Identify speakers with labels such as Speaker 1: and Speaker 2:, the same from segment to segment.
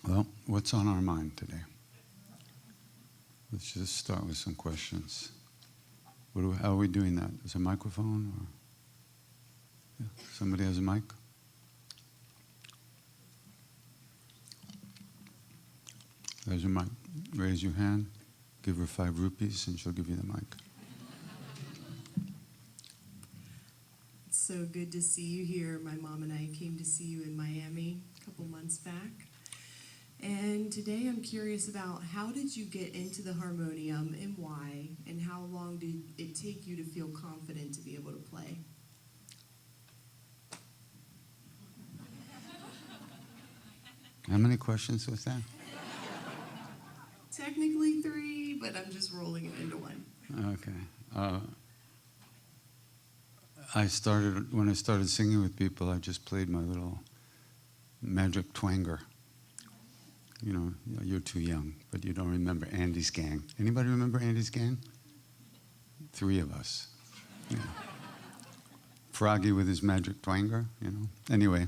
Speaker 1: Well, what's on our mind today? Let's just start with some questions. How are we doing that? Is a microphone? Or yeah. Somebody has a mic? There's a mic. Raise your hand. Give her 5 rupees and she'll give you the mic.
Speaker 2: It's so good to see you here. My mom and I came to see you in Miami a couple months back. And today I'm curious about how did you get into the harmonium and why, and how long did it take you to feel confident to be able to play?
Speaker 1: How many questions was that?
Speaker 2: Technically 3, but I'm just rolling it into one.
Speaker 1: Okay. When I started singing with people, I just played my little magic twanger. You know, you're too young, but you don't remember Andy's gang. Anybody remember Andy's gang? 3 of us. Yeah. Froggy with his magic twanger, you know. Anyway,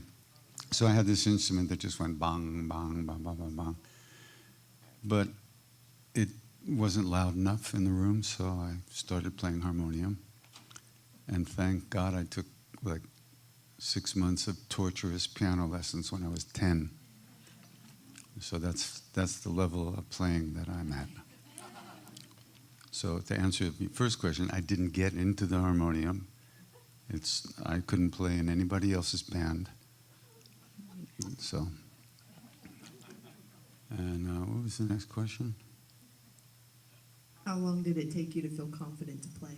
Speaker 1: so I had this instrument that just went bang, bang, bang, bang, bang, bang. But it wasn't loud enough in the room, so I started playing harmonium. And thank God I took like 6 months of torturous piano lessons when I was 10. So that's the level of playing that I'm at. So to answer your first question, I didn't get into the harmonium. I couldn't play in anybody else's band. So, and what was the next question?
Speaker 2: How long did it take you to feel confident to play?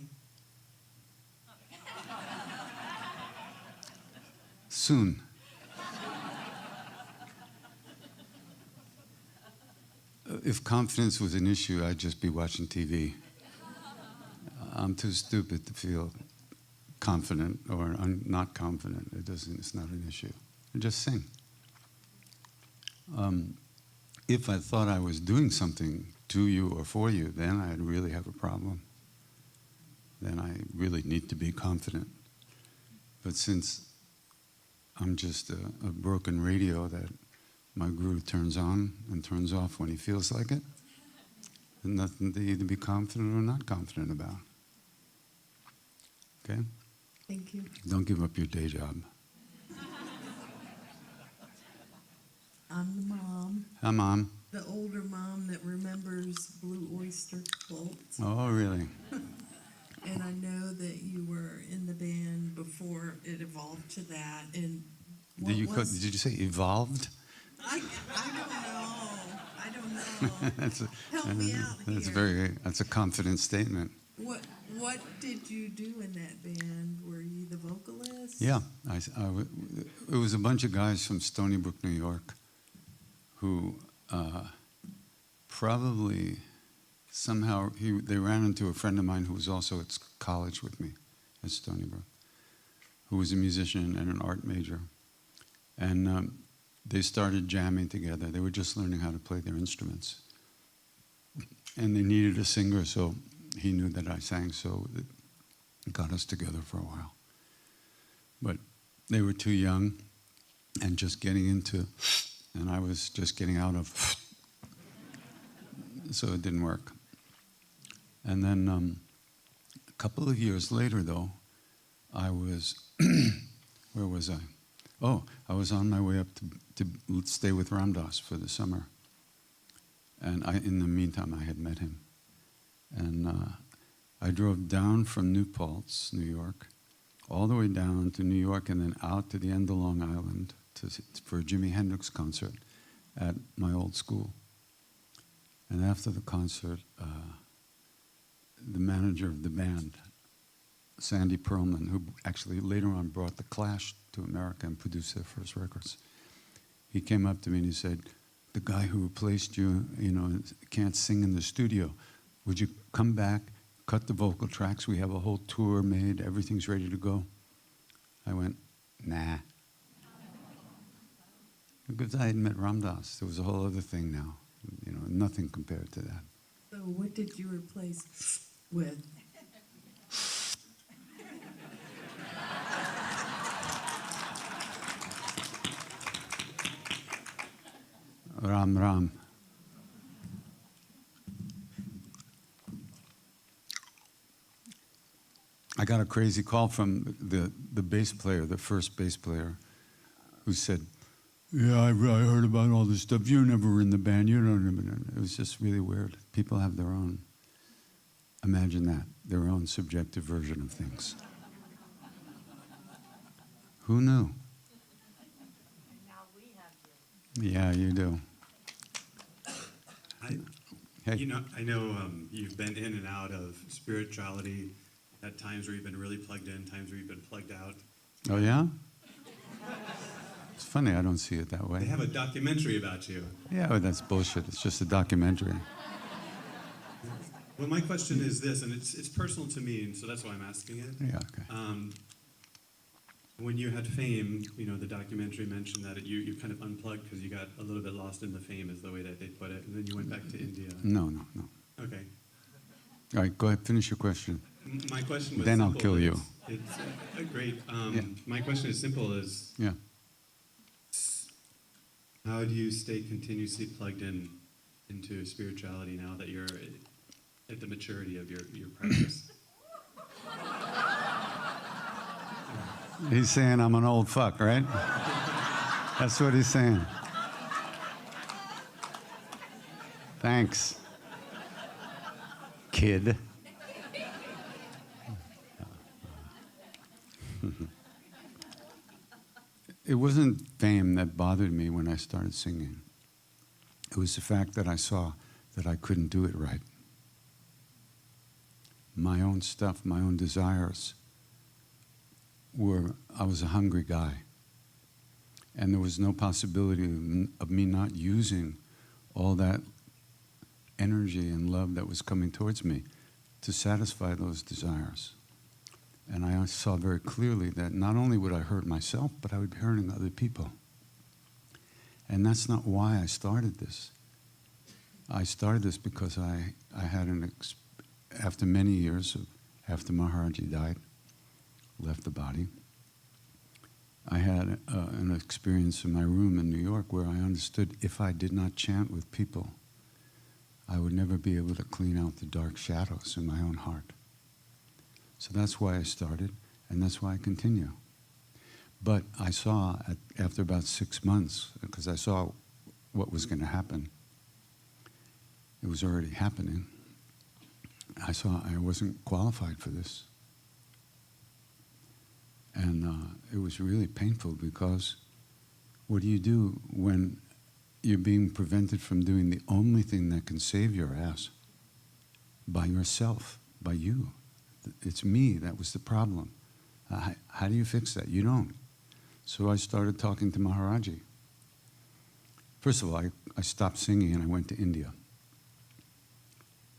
Speaker 1: Soon. If confidence was an issue, I'd just be watching TV. I'm too stupid to feel confident or not confident. It's not an issue. I just sing. If I thought I was doing something to you or for you, then I'd really have a problem. Then I really need to be confident. But since I'm just a broken radio that my guru turns on and turns off when he feels like it, there's nothing to either be confident or not confident about. Okay?
Speaker 2: Thank you.
Speaker 1: Don't give up your day job.
Speaker 2: I'm the mom.
Speaker 1: Hi, Mom.
Speaker 2: The older mom that remembers Blue Oyster Cult.
Speaker 1: Oh, really?
Speaker 2: And I know that you were in the band before it evolved to that. And
Speaker 1: Did you say evolved?
Speaker 2: I don't know. Help me out here.
Speaker 1: That's a confident statement.
Speaker 2: What did you do in that band? Were you the vocalist?
Speaker 1: Yeah, it was a bunch of guys from Stony Brook, New York, who probably somehow they ran into a friend of mine who was also at college with me at Stony Brook, who was a musician and an art major, and they started jamming together. They were just learning how to play their instruments, and they needed a singer, so he knew that I sang, so it got us together for a while. But they were too young and just getting into, and I was just getting out of, so it didn't work. And then a couple of years later, though, I was, where was I? Oh, I was on my way up to stay with Ram Dass for the summer. And in the meantime, I had met him. And I drove down from New Paltz, New York, all the way down to New York and then out to the end of Long Island for a Jimi Hendrix concert at my old school. And after the concert, the manager of the band, Sandy Pearlman, who actually later on brought The Clash to America and produced their first records, he came up to me and he said, "The guy who replaced you, can't sing in the studio. Would you come back, cut the vocal tracks? We have a whole tour made. Everything's ready to go." I went, nah. Because I had met Ram Dass. There was a whole other thing now. Nothing compared to that.
Speaker 2: So what did you replace with?
Speaker 1: Ram Ram. I got a crazy call from the bass player, the first bass player, who said, "Yeah, I heard about all this stuff. You're never in the band. You don't even." It was just really weird. People have their own, imagine that, their own subjective version of things. Who knew?
Speaker 3: Now we have you.
Speaker 1: Yeah, you do. Hey.
Speaker 4: I know you've been in and out of spirituality at times where you've been really plugged in, times where you've been plugged out.
Speaker 1: Oh, yeah? It's funny, I don't see it that way.
Speaker 4: They have a documentary about you.
Speaker 1: Yeah, but that's bullshit. It's just a documentary.
Speaker 4: Well, my question is this, and it's personal to me, and so that's why I'm asking it.
Speaker 1: Yeah, okay.
Speaker 4: When you had fame, the documentary mentioned that you kind of unplugged because you got a little bit lost in the fame, is the way that they put it, and then you went back to India.
Speaker 1: No.
Speaker 4: Okay.
Speaker 1: All right, go ahead, finish your question.
Speaker 4: My question was
Speaker 1: Then I'll
Speaker 4: simple.
Speaker 1: kill you.
Speaker 4: It's great.
Speaker 1: Yeah.
Speaker 4: My question is simple: is
Speaker 1: Yeah.
Speaker 4: how do you stay continuously plugged into spirituality now that you're at the maturity of your practice?
Speaker 1: He's saying I'm an old fuck, right? That's what he's saying. Thanks, kid. It wasn't fame that bothered me when I started singing. It was the fact that I saw that I couldn't do it right. My own stuff, my own desires I was a hungry guy. And there was no possibility of me not using all that energy and love that was coming towards me to satisfy those desires. And I saw very clearly that not only would I hurt myself, but I would be hurting other people. And that's not why I started this. I started this because I had after many years after Maharaji died, left the body, I had an experience in my room in New York where I understood if I did not chant with people, I would never be able to clean out the dark shadows in my own heart. So that's why I started, and that's why I continue. But I saw, after about 6 months, because I saw what was going to happen, it was already happening, I saw I wasn't qualified for this. And it was really painful because what do you do when you're being prevented from doing the only thing that can save your ass? By yourself, by you. It's me that was the problem. How do you fix that? You don't. So I started talking to Maharaji. First of all, I stopped singing and I went to India.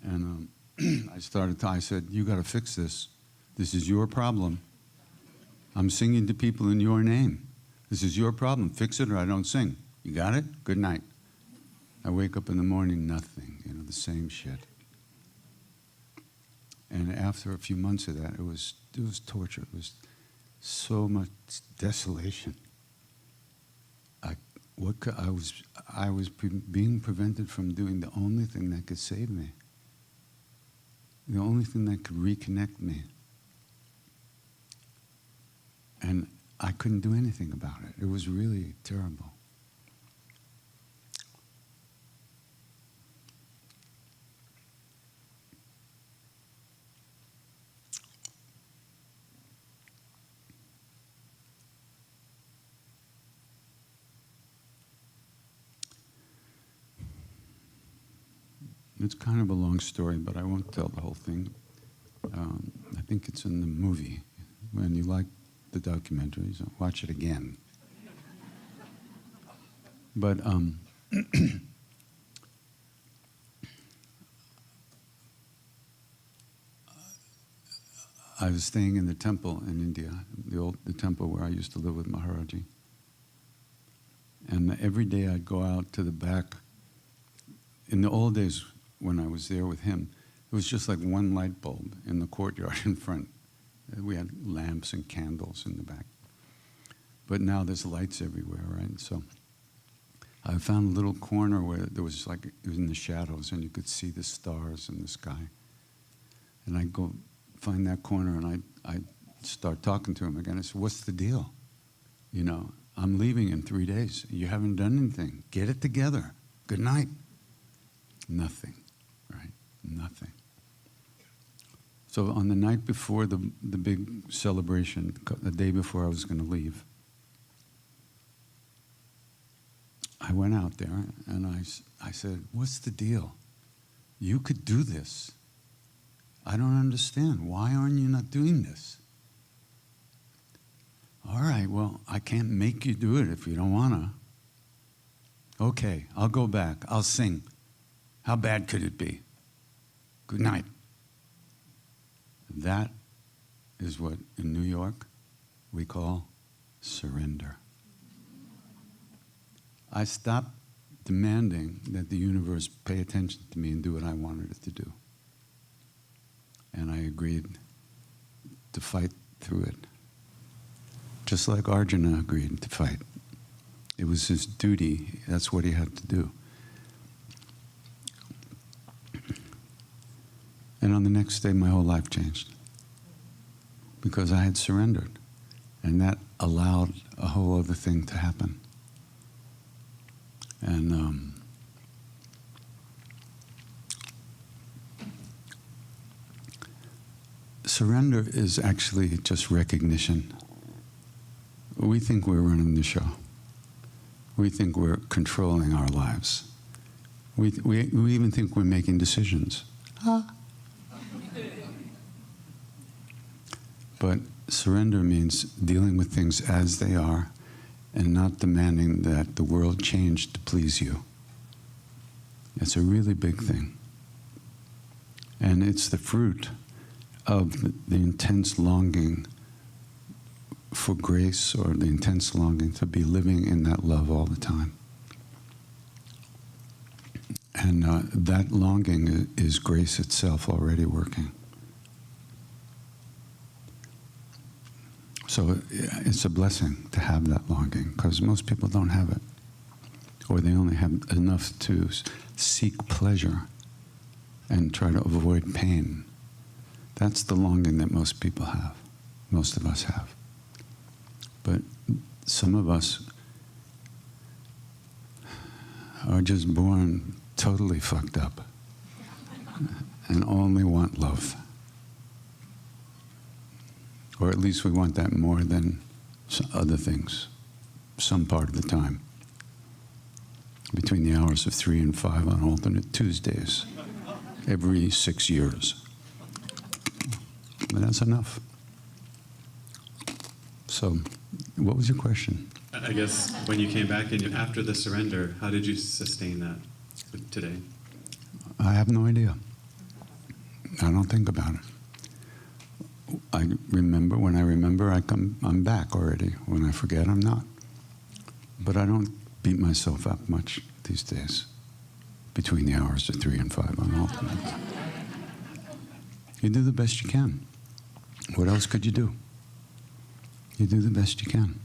Speaker 1: And I said, you got to fix this. This is your problem. I'm singing to people in your name. This is your problem. Fix it or I don't sing. You got it? Good night. I wake up in the morning, nothing. The same shit. And after a few months of that, it was torture. It was so much desolation. I was being prevented from doing the only thing that could save me. The only thing that could reconnect me. And I couldn't do anything about it. It was really terrible. It's kind of a long story, but I won't tell the whole thing. I think it's in the movie. When you like the documentaries, watch it again. But I was staying in the temple in India, the temple where I used to live with Maharaji. And every day I'd go out to the back. In the old days when I was there with him, it was just like one light bulb in the courtyard in front. We had lamps and candles in the back. But now there's lights everywhere, right? So I found a little corner where there was like, it was in the shadows and you could see the stars in the sky. And I go find that corner and I start talking to him again. I said, what's the deal? You know, I'm leaving in 3 days. You haven't done anything. Get it together. Good night. Nothing, right? Nothing. So on the night before the big celebration, the day before I was going to leave, I went out there and I said, what's the deal? You could do this. I don't understand. Why aren't you not doing this? All right, well, I can't make you do it if you don't want to. Okay, I'll go back. I'll sing. How bad could it be? Good night. That is what in New York we call surrender. I stopped demanding that the universe pay attention to me and do what I wanted it to do. And I agreed to fight through it. Just like Arjuna agreed to fight. It was his duty. That's what he had to do. And on the next day, my whole life changed. Because I had surrendered. And that allowed a whole other thing to happen. And surrender is actually just recognition. We think we're running the show. We think we're controlling our lives. We even think we're making decisions. But surrender means dealing with things as they are and not demanding that the world change to please you. It's a really big thing. And it's the fruit of the intense longing for grace, or the intense longing to be living in that love all the time. And that longing is grace itself already working. So it's a blessing to have that longing, because most people don't have it. Or they only have enough to seek pleasure and try to avoid pain. That's the longing that most people have, most of us have. But some of us are just born totally fucked up and only want love. Or at least we want that more than other things, some part of the time. Between the hours of 3 and 5 on alternate Tuesdays, every 6 years. But that's enough. So, what was your question?
Speaker 4: I guess when you came back and after the surrender, how did you sustain that today?
Speaker 1: I have no idea. I don't think about it. I remember, when I remember, I'm back already. When I forget, I'm not. But I don't beat myself up much these days, between the hours of 3 and 5 on alternate. You do the best you can. What else could you do? You do the best you can.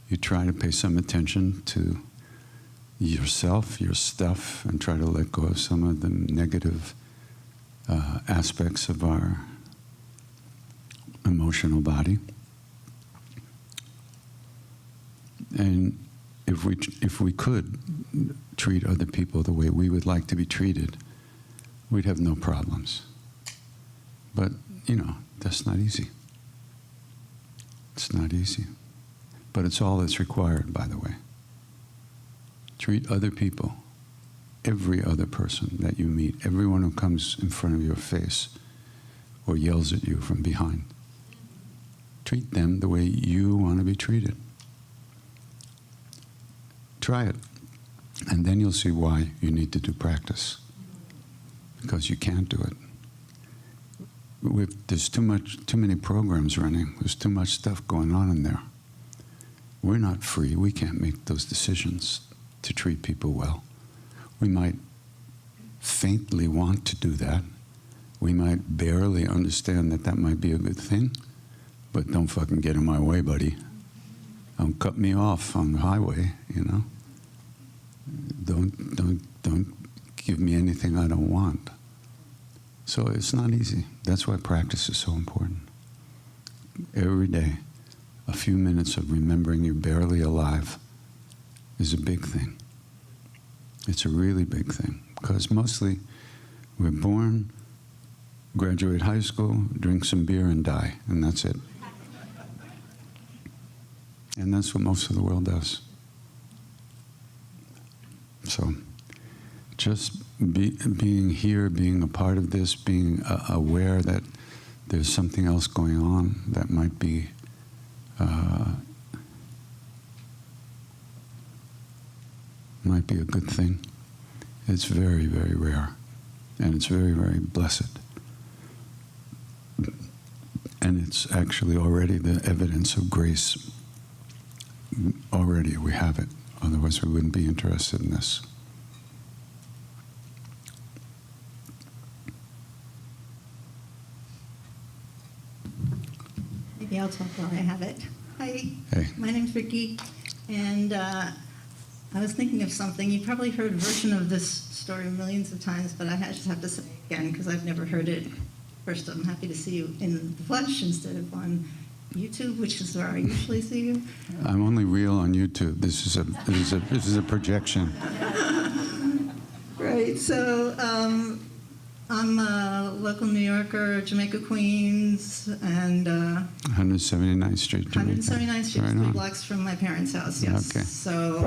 Speaker 1: You try to pay some attention to yourself, your stuff, and try to let go of some of the negative aspects of our emotional body. And if we could treat other people the way we would like to be treated, we'd have no problems. But, you know, that's not easy. It's not easy. But it's all that's required, by the way. Treat other people, every other person that you meet, everyone who comes in front of your face or yells at you from behind. Treat them the way you want to be treated. Try it. And then you'll see why you need to do practice. Because you can't do it. There's too many programs running. There's too much stuff going on in there. We're not free. We can't make those decisions to treat people well. We might faintly want to do that. We might barely understand that that might be a good thing. But don't fucking get in my way, buddy. Don't cut me off on the highway, you know. Don't give me anything I don't want. So it's not easy. That's why practice is so important. Every day, a few minutes of remembering you're barely alive is a big thing. It's a really big thing. Because mostly we're born, graduate high school, drink some beer and die. And that's it. And that's what most of the world does. So just being here, being a part of this, being aware that there's something else going on that might be a good thing. It's very, very rare. And it's very, very blessed. And it's actually already the evidence of grace. Already we have it. Otherwise we wouldn't be interested in this.
Speaker 5: Maybe I'll talk while I have it. Hi,
Speaker 1: Hey.
Speaker 5: my name's Ricky, and I was thinking of something. You've probably heard a version of this story millions of times, but I just have to say it again because I've never heard it. First, I'm happy to see you in the flesh instead of on YouTube, which is where I usually see you.
Speaker 1: I'm only real on YouTube. This is a projection.
Speaker 5: Right, so I'm a local New Yorker, Jamaica, Queens, and
Speaker 1: 179th Street, Jamaica.
Speaker 5: 179th Street,
Speaker 1: Right
Speaker 5: 3
Speaker 1: on.
Speaker 5: blocks from my parents' house, yes.
Speaker 1: Okay.
Speaker 5: So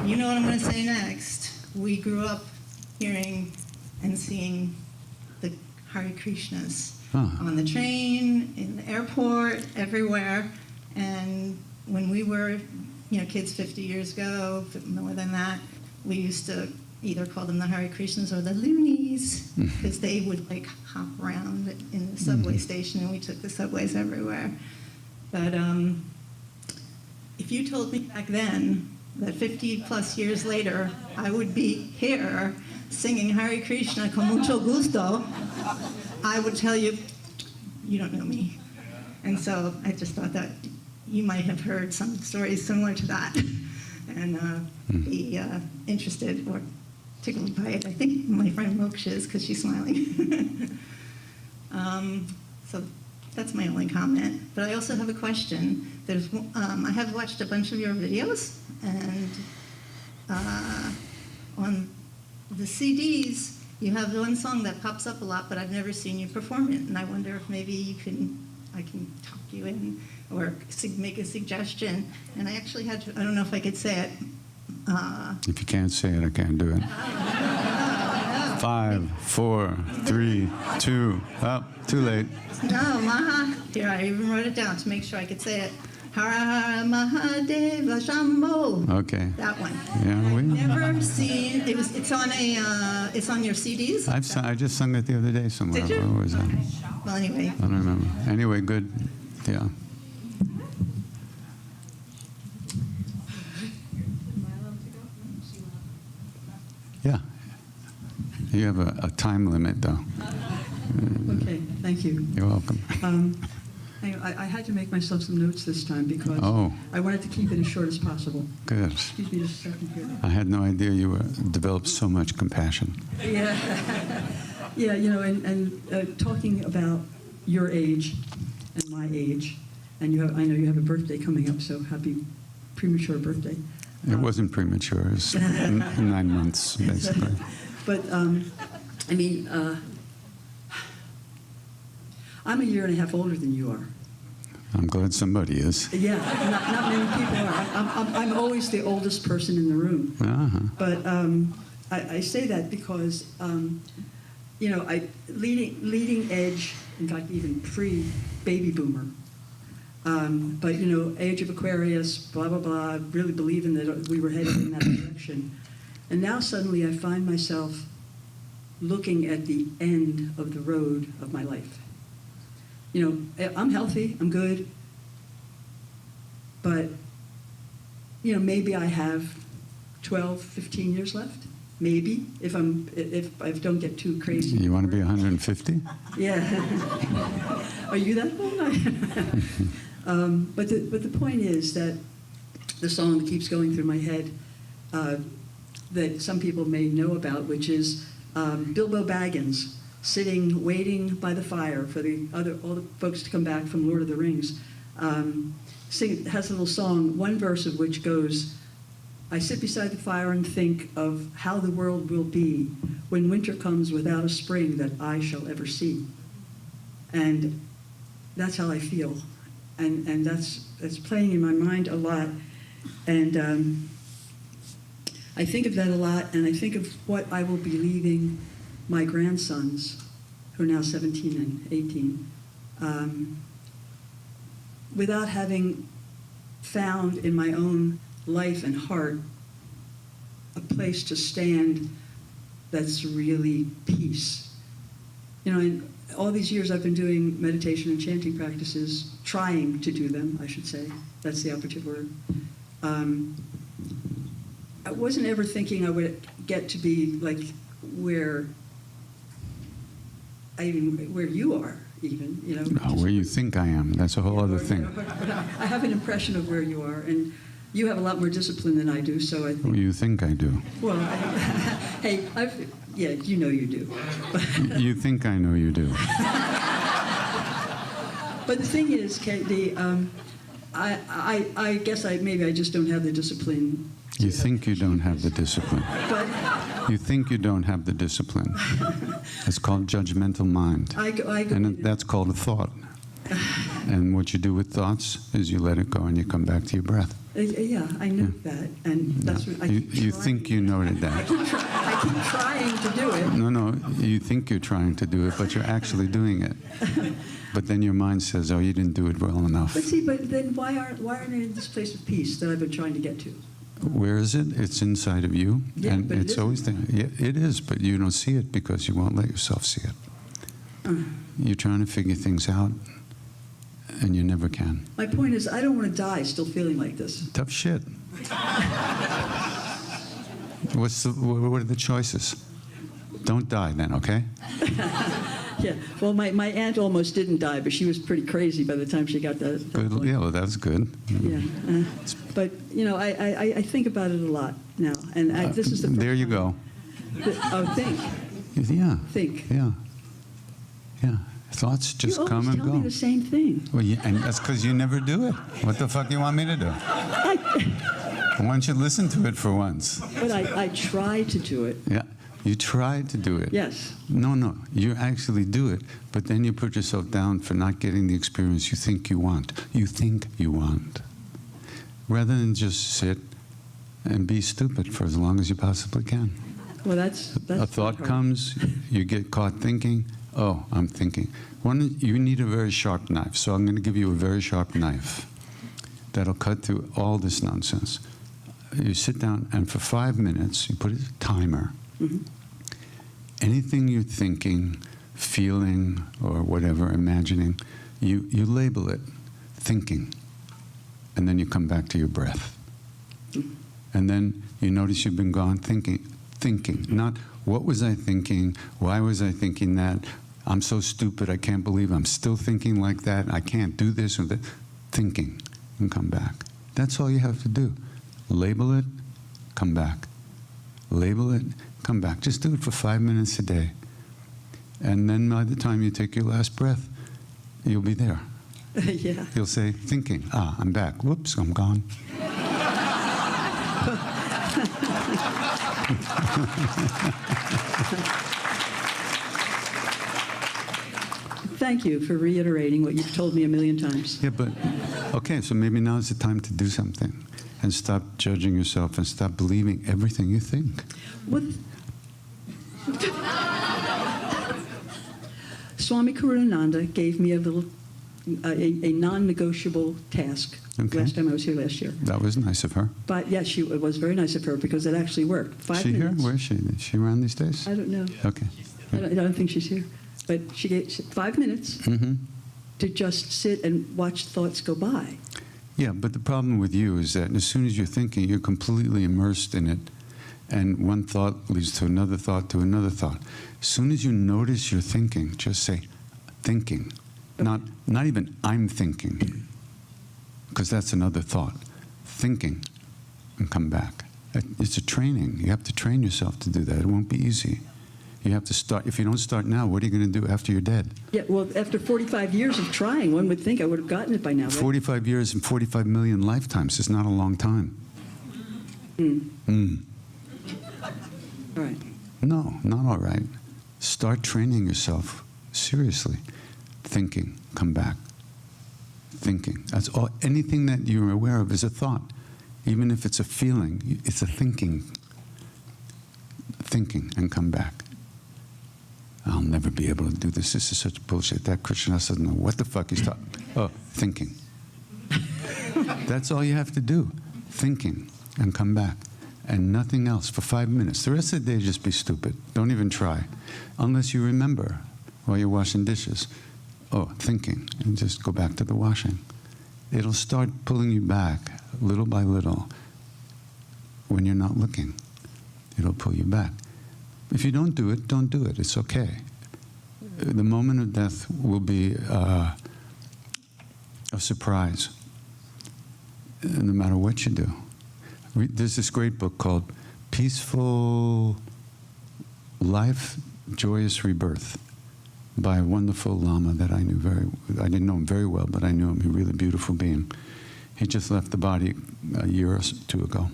Speaker 5: you know what I'm going to say next. We grew up hearing and seeing the Hare Krishnas on the train, in the airport, everywhere. And when we were, kids 50 years ago, more than that, we used to either call them the Hare Krishnas or the loonies, because they would hop around in the subway station, and we took the subways everywhere. But if you told me back then that 50 plus years later I would be here singing Hare Krishna con mucho gusto, I would tell you, you don't know me. And so I just thought that you might have heard some stories similar to that and be interested or tickled by it. I think my friend Moksha is, because she's smiling. So that's my only comment. But I also have a question. I have watched a bunch of your videos, and on the CDs, you have one song that pops up a lot, but I've never seen you perform it. And I wonder if maybe I can talk you in or make a suggestion. And I actually I don't know if I could say it.
Speaker 1: If you can't say it, I can't do it. 5, 4, 3, 2. Oh, too late.
Speaker 5: No, Maha. Here, I even wrote it down to make sure I could say it. Hara Hara Mahadeva Shambho.
Speaker 1: Okay.
Speaker 5: That one.
Speaker 1: Yeah,
Speaker 5: Never seen. It's on your CDs.
Speaker 1: I just sung it the other day somewhere.
Speaker 5: Did you?
Speaker 1: Where was that?
Speaker 5: Well, anyway.
Speaker 1: I don't remember. Anyway, good. Yeah. Yeah. You have a time limit, though.
Speaker 6: Okay, thank you.
Speaker 1: You're welcome.
Speaker 6: I had to make myself some notes this time because I wanted to keep it as short as possible.
Speaker 1: Good.
Speaker 6: Excuse me just a second here.
Speaker 1: I had no idea you developed so much compassion.
Speaker 6: Yeah, yeah, and talking about your age and my age, and I know you have a birthday coming up, so happy premature birthday.
Speaker 1: It wasn't premature. It was 9 months, basically.
Speaker 6: But, I'm a year and a half older than you are.
Speaker 1: I'm glad somebody is.
Speaker 6: Yeah, not many people are. I'm always the oldest person in the room.
Speaker 1: Uh-huh.
Speaker 6: But I say that because, leading edge, in fact, even pre-baby boomer. But, age of Aquarius, blah, blah, blah, really believing that we were headed in that direction. And now suddenly I find myself looking at the end of the road of my life. I'm healthy, I'm good, but, maybe I have 12, 15 years left. Maybe, if I don't get too crazy.
Speaker 1: You want to be 150?
Speaker 6: Yeah. Are you that old? But the point is that the song that keeps going through my head, that some people may know about, which is Bilbo Baggins sitting, waiting by the fire for all the folks to come back from Lord of the Rings. Has a little song, one verse of which goes, I sit beside the fire and think of how the world will be when winter comes without a spring that I shall ever see. And that's how I feel. And that's playing in my mind a lot. And I think of that a lot, and I think of what I will be leaving my grandsons, who are now 17 and 18, without having found in my own life and heart a place to stand that's really peace. You know, in all these years I've been doing meditation and chanting practices, trying to do them, I should say. That's the operative word. I wasn't ever thinking I would get to be like where you are, even, you know.
Speaker 1: No, where you think I am. That's a whole other thing.
Speaker 6: I have an impression of where you are, and you have a lot more discipline than I do, so I think.
Speaker 1: Well, you think I do.
Speaker 6: Well, hey, yeah, you know you do.
Speaker 1: You think I know you do.
Speaker 6: But the thing is, Kate, I guess maybe I just don't have the discipline.
Speaker 1: You think you don't have the discipline.
Speaker 6: But
Speaker 1: You think you don't have the discipline. It's called judgmental mind. And that's called a thought. And what you do with thoughts is you let it go and you come back to your breath.
Speaker 6: Yeah, I know that, and that's what I keep
Speaker 1: You
Speaker 6: trying.
Speaker 1: think you know that.
Speaker 6: I keep trying to do it.
Speaker 1: No, you think you're trying to do it, but you're actually doing it. But then your mind says, oh, you didn't do it well enough.
Speaker 6: But then why aren't I in this place of peace that I've been trying to get to?
Speaker 1: Where is it? It's inside of you,
Speaker 6: Yeah,
Speaker 1: and
Speaker 6: but it
Speaker 1: it's always there. Yeah, it is, but you don't see it because you won't let yourself see it. You're trying to figure things out, and you never can.
Speaker 6: My point is, I don't want to die still feeling like this.
Speaker 1: Tough shit. What are the choices? Don't die then, okay?
Speaker 6: Yeah. Well, my aunt almost didn't die, but she was pretty crazy by the time she got that.
Speaker 1: Good.
Speaker 6: point.
Speaker 1: Yeah, well, that's good.
Speaker 6: Yeah. But I think about it a lot now, and this is the.
Speaker 1: There you go.
Speaker 6: Think.
Speaker 1: Yeah.
Speaker 6: Think.
Speaker 1: Yeah. Yeah. Thoughts just
Speaker 6: you
Speaker 1: come and
Speaker 6: tell
Speaker 1: go.
Speaker 6: me the same thing.
Speaker 1: Well, yeah, and that's because you never do it. What the fuck do you want me to do? Why don't you listen to it for once?
Speaker 6: But I try to do it.
Speaker 1: Yeah. You try to do it.
Speaker 6: Yes.
Speaker 1: No. You actually do it, but then you put yourself down for not getting the experience you think you want. You think you want. Rather than just sit and be stupid for as long as you possibly can.
Speaker 6: Well, that's
Speaker 1: A thought
Speaker 6: hard.
Speaker 1: comes, you get caught thinking, oh, I'm thinking. You need a very sharp knife, so I'm going to give you a very sharp knife that'll cut through all this nonsense. You sit down, and for 5 minutes, you put a timer.
Speaker 6: Mm-hmm.
Speaker 1: Anything you're thinking, feeling, or whatever, imagining, you label it thinking. And then you come back to your breath. And then you notice you've been gone thinking. Not, what was I thinking? Why was I thinking that? I'm so stupid, I can't believe I'm still thinking like that. I can't do this or that. Thinking, and come back. That's all you have to do. Label it, come back. Label it, come back. Just do it for 5 minutes a day. And then by the time you take your last breath, you'll be there.
Speaker 6: Yeah.
Speaker 1: You'll say, thinking, I'm back. Whoops, I'm gone.
Speaker 6: Thank you for reiterating what you've told me a million times.
Speaker 1: Yeah, but, okay, so maybe now's the time to do something and stop judging yourself and stop believing everything you think.
Speaker 6: What? Swami Karunananda gave me a non-negotiable task
Speaker 1: Okay.
Speaker 6: last time I was here last year.
Speaker 1: That was nice of her.
Speaker 6: But yes, it was very nice of her because it actually worked. 5
Speaker 1: She here?
Speaker 6: minutes.
Speaker 1: Where is she? Is she around these days?
Speaker 6: I don't know.
Speaker 1: Okay.
Speaker 6: I don't think she's here. But she gave 5 minutes
Speaker 1: Mm-hmm.
Speaker 6: to just sit and watch thoughts go by.
Speaker 1: Yeah, but the problem with you is that as soon as you're thinking, you're completely immersed in it. And one thought leads to another thought to another thought. As soon as you notice you're thinking, just say, thinking. Not even I'm thinking, because that's another thought. Thinking, and come back. It's a training. You have to train yourself to do that. It won't be easy. You have to start. If you don't start now, what are you going to do after you're dead?
Speaker 6: Yeah, well, after 45 years of trying, one would think I would have gotten it by now. Right?
Speaker 1: 45 years and 45 million lifetimes is not a long time.
Speaker 6: All right.
Speaker 1: No, not all right. Start training yourself seriously. Thinking, come back. Thinking. That's all. Anything that you're aware of is a thought. Even if it's a feeling, it's a thinking. Thinking and come back. I'll never be able to do this. This is such bullshit. That Krishna doesn't know what the fuck he's talking. Oh, thinking. That's all you have to do. Thinking and come back. And nothing else for 5 minutes. The rest of the day, just be stupid. Don't even try. Unless you remember while you're washing dishes. Oh, thinking. And just go back to the washing. It'll start pulling you back little by little when you're not looking. It'll pull you back. If you don't do it, don't do it. It's okay. The moment of death will be a surprise, no matter what you do. There's this great book called Peaceful Life, Joyous Rebirth by a wonderful Lama that I knew I didn't know him very well, but I knew him. He's a really beautiful being. He just left the body a year or two ago.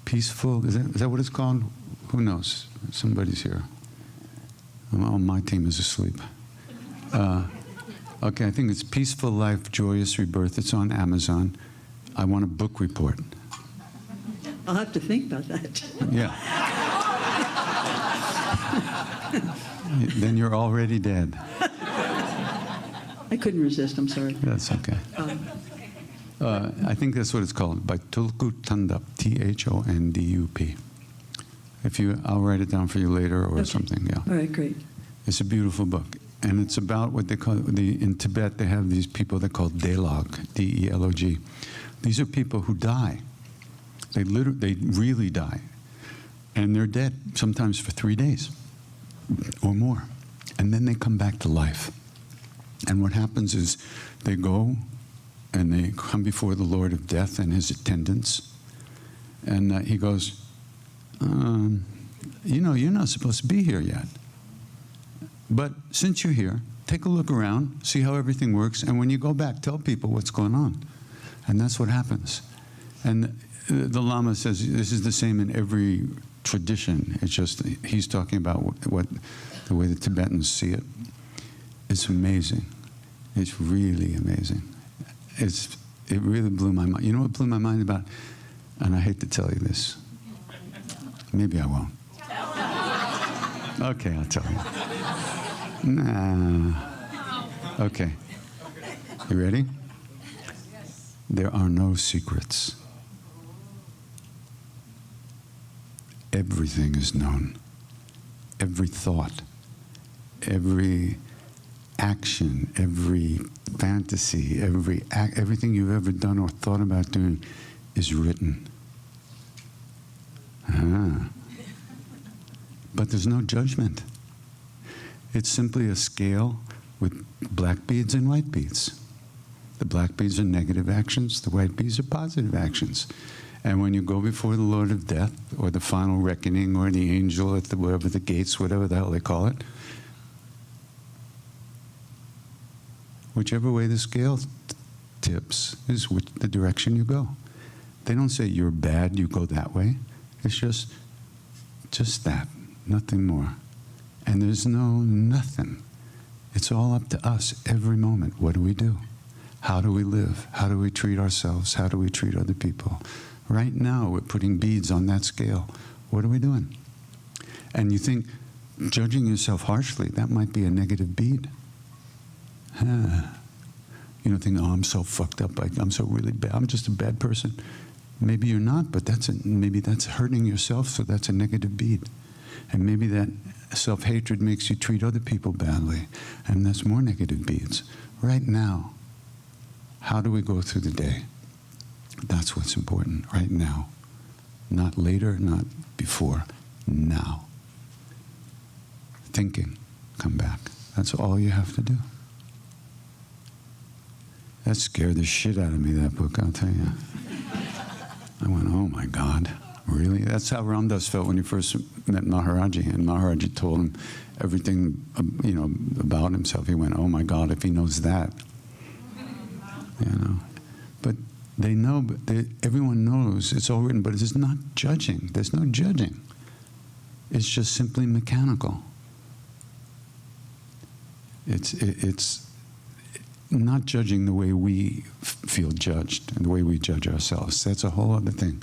Speaker 1: Peaceful, is that what it's called? Who knows? Somebody's here. Oh, my team is asleep. Okay, I think it's Peaceful Life, Joyous Rebirth. It's on Amazon. I want a book report.
Speaker 6: I'll have to think about that.
Speaker 1: Yeah. Then you're already dead.
Speaker 6: I couldn't resist, I'm sorry.
Speaker 1: That's okay. I think that's what it's called, by Tulku Thondup, Thondup. I'll write it down for you later or something, yeah.
Speaker 6: All right, great.
Speaker 1: It's a beautiful book. And it's about what they call, in Tibet, they have these people they call Delog, D-E-L-O-G. These are people who die. They really die. And they're dead, sometimes for 3 days or more. And then they come back to life. And what happens is they go and they come before the Lord of Death and his attendants. And he goes, you're not supposed to be here yet. But since you're here, take a look around, see how everything works, and when you go back, tell people what's going on. And that's what happens. And the Lama says this is the same in every tradition. It's just he's talking about what the way the Tibetans see it. It's amazing. It's really amazing. It really blew my mind. You know what blew my mind about? And I hate to tell you this. Maybe I won't. Okay, I'll tell you. Nah. Okay. You ready? There are no secrets. Everything is known. Every thought, every action, every fantasy, everything you've ever done or thought about doing is written. But there's no judgment. It's simply a scale with black beads and white beads. The black beads are negative actions, the white beads are positive actions. And when you go before the Lord of Death, or the final reckoning, or the angel at wherever the gates, whatever the hell they call it, whichever way the scale tips is the direction you go. They don't say you're bad, you go that way. It's just that, nothing more. And there's nothing. It's all up to us every moment. What do we do? How do we live? How do we treat ourselves? How do we treat other people? Right now, we're putting beads on that scale. What are we doing? And you think, judging yourself harshly, that might be a negative bead. You don't think, oh, I'm so fucked up, I'm so really bad, I'm just a bad person. Maybe you're not, but maybe that's hurting yourself, so that's a negative bead. And maybe that self-hatred makes you treat other people badly, and that's more negative beads. Right now, how do we go through the day? That's what's important, right now. Not later, not before, now. Thinking, come back. That's all you have to do. That scared the shit out of me, that book, I'll tell you. I went, oh my God, really? That's how Ram Dass felt when he first met Maharaji. And Maharaji told him everything, about himself. He went, oh my God, if he knows that. But they know, everyone knows, it's all written, but it's not judging. There's no judging. It's just simply mechanical. It's not judging the way we feel judged and the way we judge ourselves. That's a whole other thing.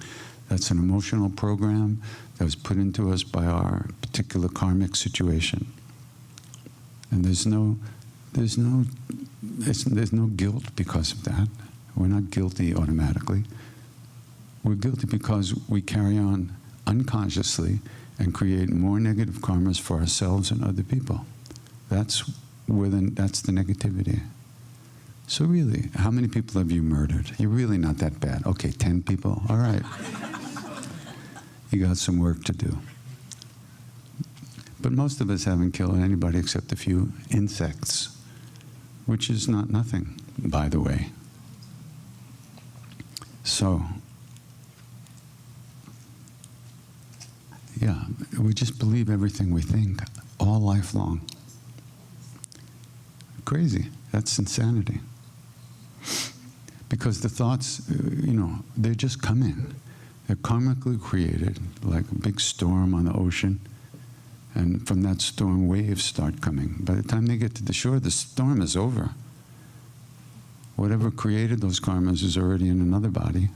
Speaker 1: That's an emotional program that was put into us by our particular karmic situation. And there's no guilt because of that. We're not guilty automatically. We're guilty because we carry on unconsciously and create more negative karmas for ourselves and other people. That's the negativity. So really, how many people have you murdered? You're really not that bad. Okay, 10 people. All right. You got some work to do. But most of us haven't killed anybody except a few insects, which is not nothing, by the way. So, yeah, we just believe everything we think all life long. Crazy. That's insanity. Because the thoughts, they just come in. They're karmically created, like a big storm on the ocean. And from that storm, waves start coming. By the time they get to the shore, the storm is over. Whatever created those karmas is already in another body.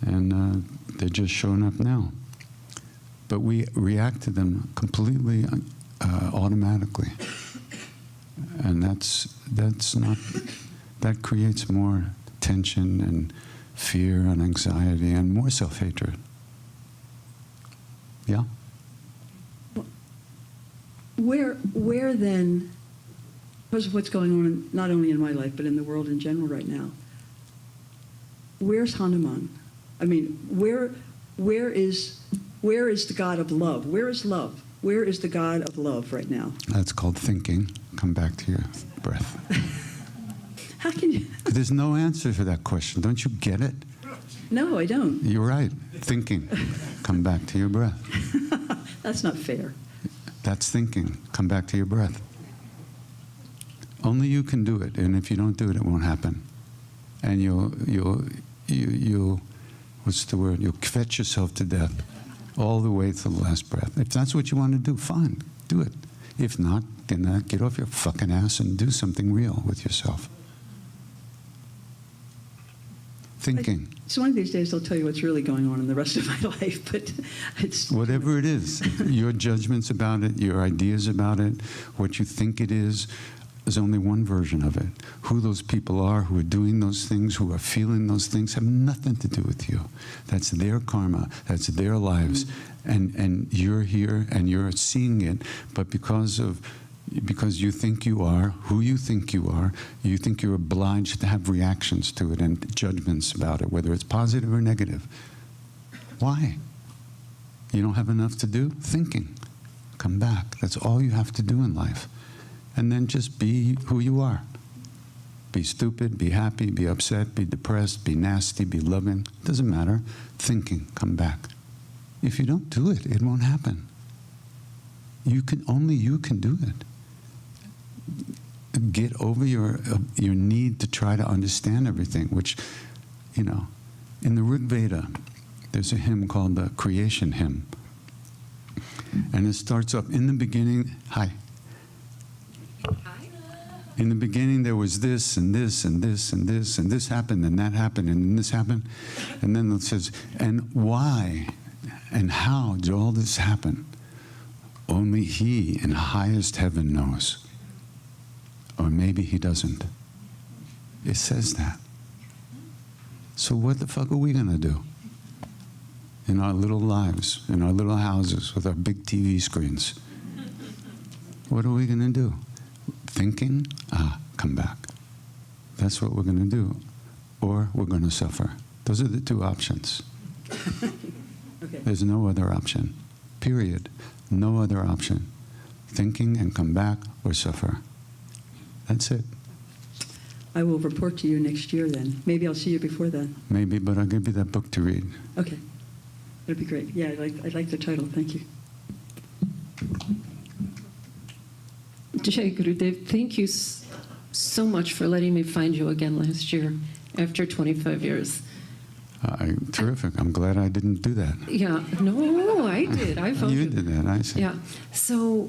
Speaker 1: And they're just showing up now. But we react to them completely automatically. And that creates more tension and fear and anxiety and more self-hatred. Yeah?
Speaker 6: Where then, because of what's going on not only in my life, but in the world in general right now, where's Hanuman? I mean, where is the God of love? Where is love? Where is the God of love right now?
Speaker 1: That's called thinking. Come back to your breath.
Speaker 6: How can you?
Speaker 1: There's no answer for that question. Don't you get it?
Speaker 6: No, I don't.
Speaker 1: You're right. Thinking. Come back to your breath.
Speaker 6: That's not fair.
Speaker 1: That's thinking. Come back to your breath. Only you can do it, and if you don't do it, it won't happen. And you'll what's the word? You'll kvetch yourself to death all the way to the last breath. If that's what you want to do, fine, do it. If not, then get off your fucking ass and do something real with yourself. Thinking.
Speaker 6: So one of these days I'll tell you what's really going on in the rest of my life, but it's...
Speaker 1: Whatever it is, your judgments about it, your ideas about it, what you think it is, there's only one version of it. Who those people are, who are doing those things, who are feeling those things, have nothing to do with you. That's their karma. That's their lives. And you're here and you're seeing it, but because you think you are who you think you're obliged to have reactions to it and judgments about it, whether it's positive or negative. Why? You don't have enough to do? Thinking. Come back. That's all you have to do in life. And then just be who you are. Be stupid, be happy, be upset, be depressed, be nasty, be loving. Doesn't matter. Thinking. Come back. If you don't do it, it won't happen. Only you can do it. Get over your need to try to understand everything, which, in the Rig Veda, there's a hymn called the Creation Hymn. And it starts off, in the beginning, hi. In the beginning, there was this and this and this and this, and this happened and that happened and then this happened. And then it says, and why and how did all this happen? Only He in highest heaven knows. Or maybe He doesn't. It says that. So what the fuck are we going to do? In our little lives, in our little houses with our big TV screens. What are we going to do? Thinking, come back. That's what we're going to do. Or we're going to suffer. Those are the two options.
Speaker 6: Okay.
Speaker 1: There's no other option. Period. No other option. Thinking and come back or suffer. That's it.
Speaker 6: I will report to you next year then. Maybe I'll see you before then.
Speaker 1: Maybe, but I'll give you that book to read.
Speaker 6: Okay. That'd be great. Yeah, I like the title. Thank you.
Speaker 7: Jai Gurudev, thank you so much for letting me find you again last year after 25 years.
Speaker 1: Terrific. I'm glad I didn't do that.
Speaker 7: Yeah, no, I did. I found
Speaker 1: You did that, I see.
Speaker 7: Yeah. So,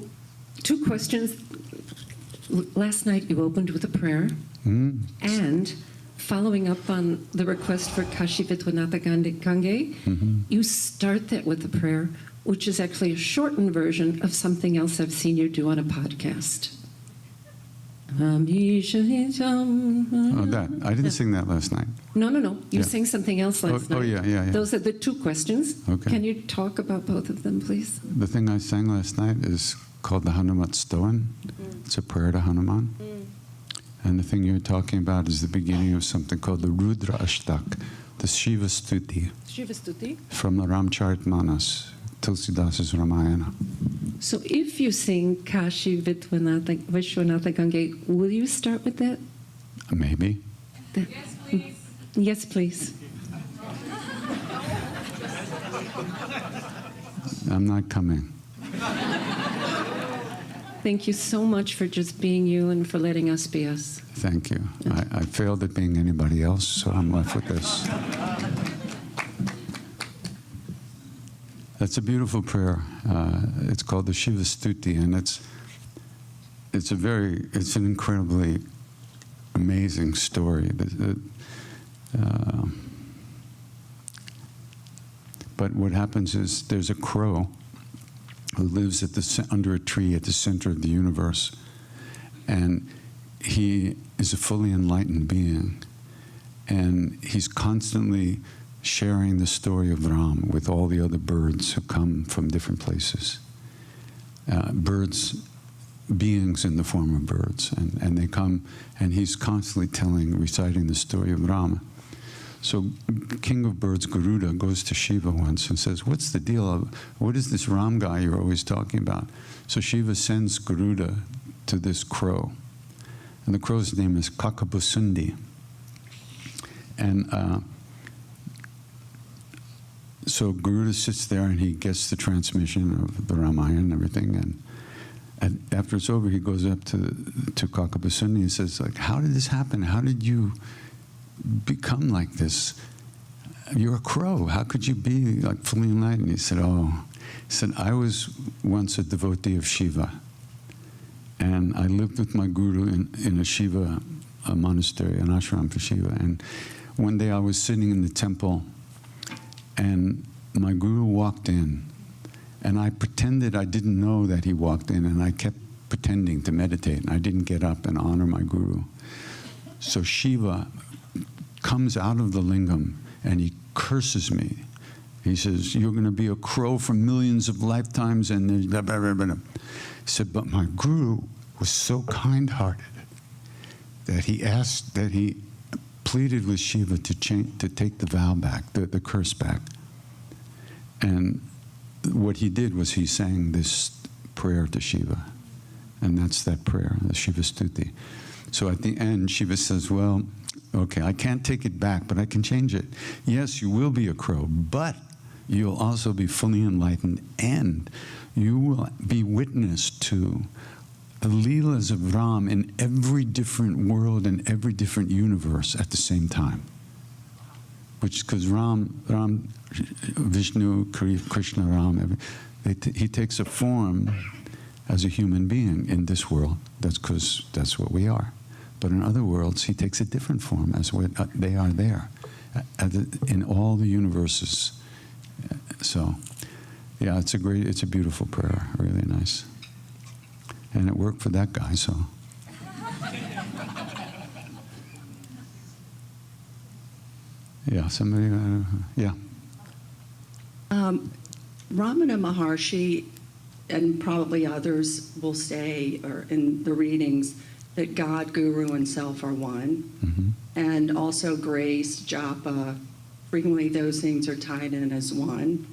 Speaker 7: 2 questions. Last night you opened with a prayer, and following up on the request for Kashi Vidwanatha Gange, you start that with a prayer, which is actually a shortened version of something else I've seen you do on a podcast.
Speaker 1: Oh, that. I didn't sing that last night.
Speaker 7: No. You
Speaker 1: Yeah.
Speaker 7: sang something else last night.
Speaker 1: Oh, yeah.
Speaker 7: Those are the 2 questions.
Speaker 1: Okay.
Speaker 7: Can you talk about both of them, please?
Speaker 1: The thing I sang last night is called the Hanumat Stoan. It's a prayer to Hanuman. And the thing you're talking about is the beginning of something called the Rudra Ashtak, the Shiva Stuti,
Speaker 7: Shivastuti.
Speaker 1: from the Ramcharitmanas, Tulsidasa's Ramayana.
Speaker 7: So if you sing Kashi Vishwanatha Gange, will you start with that?
Speaker 1: Maybe.
Speaker 3: Yes, please.
Speaker 7: Yes, please.
Speaker 1: I'm not coming.
Speaker 7: Thank you so much for just being you and for letting us be us.
Speaker 1: Thank you. I failed at being anybody else, so I'm left with this. That's a beautiful prayer. It's called the Shiva Stuti, and it's an incredibly amazing story. But what happens is there's a crow who lives under a tree at the center of the universe, and he is a fully enlightened being, and he's constantly sharing the story of Ram with all the other birds who come from different places. Beings in the form of birds, and they come, and he's constantly reciting the story of Rama. So King of Birds Garuda goes to Shiva once and says, what's the deal? What is this Ram guy you're always talking about? So Shiva sends Garuda to this crow, and the crow's name is Kakabusundi. And so Garuda sits there and he gets the transmission of the Ramayana and everything, and after it's over, he goes up to Kakabusundi and says, like, how did this happen? How did you become like this? You're a crow. How could you be like fully enlightened? He said, I was once a devotee of Shiva, and I lived with my guru in a Shiva monastery, an ashram for Shiva. And one day I was sitting in the temple, and my guru walked in, and I pretended I didn't know that he walked in, and I kept pretending to meditate, and I didn't get up and honor my guru. So Shiva comes out of the lingam, and he curses me. He says, you're going to be a crow for millions of lifetimes, and there's blah, blah, blah, blah. He said, but my guru was so kind-hearted that he pleaded with Shiva to take the vow back, the curse back. And what he did was he sang this prayer to Shiva, and that's that prayer, the Shiva Stuti. So at the end, Shiva says, well, okay, I can't take it back, but I can change it. Yes, you will be a crow, but you'll also be fully enlightened, and you will be witness to the Leelas of Ram in every different world and every different universe at the same time. Which, because Ram, Vishnu, Krishna, Ram, he takes a form as a human being in this world. That's because that's what we are. But in other worlds, he takes a different form as what they are there, in all the universes. So, yeah, it's a beautiful prayer, really nice. And it worked for that guy, so. Yeah, somebody, yeah.
Speaker 6: Ramana Maharshi, and probably others will say, or in the readings, that God, Guru, and Self are one.
Speaker 1: Mm-hmm.
Speaker 6: And also grace, japa, frequently those things are tied in as one.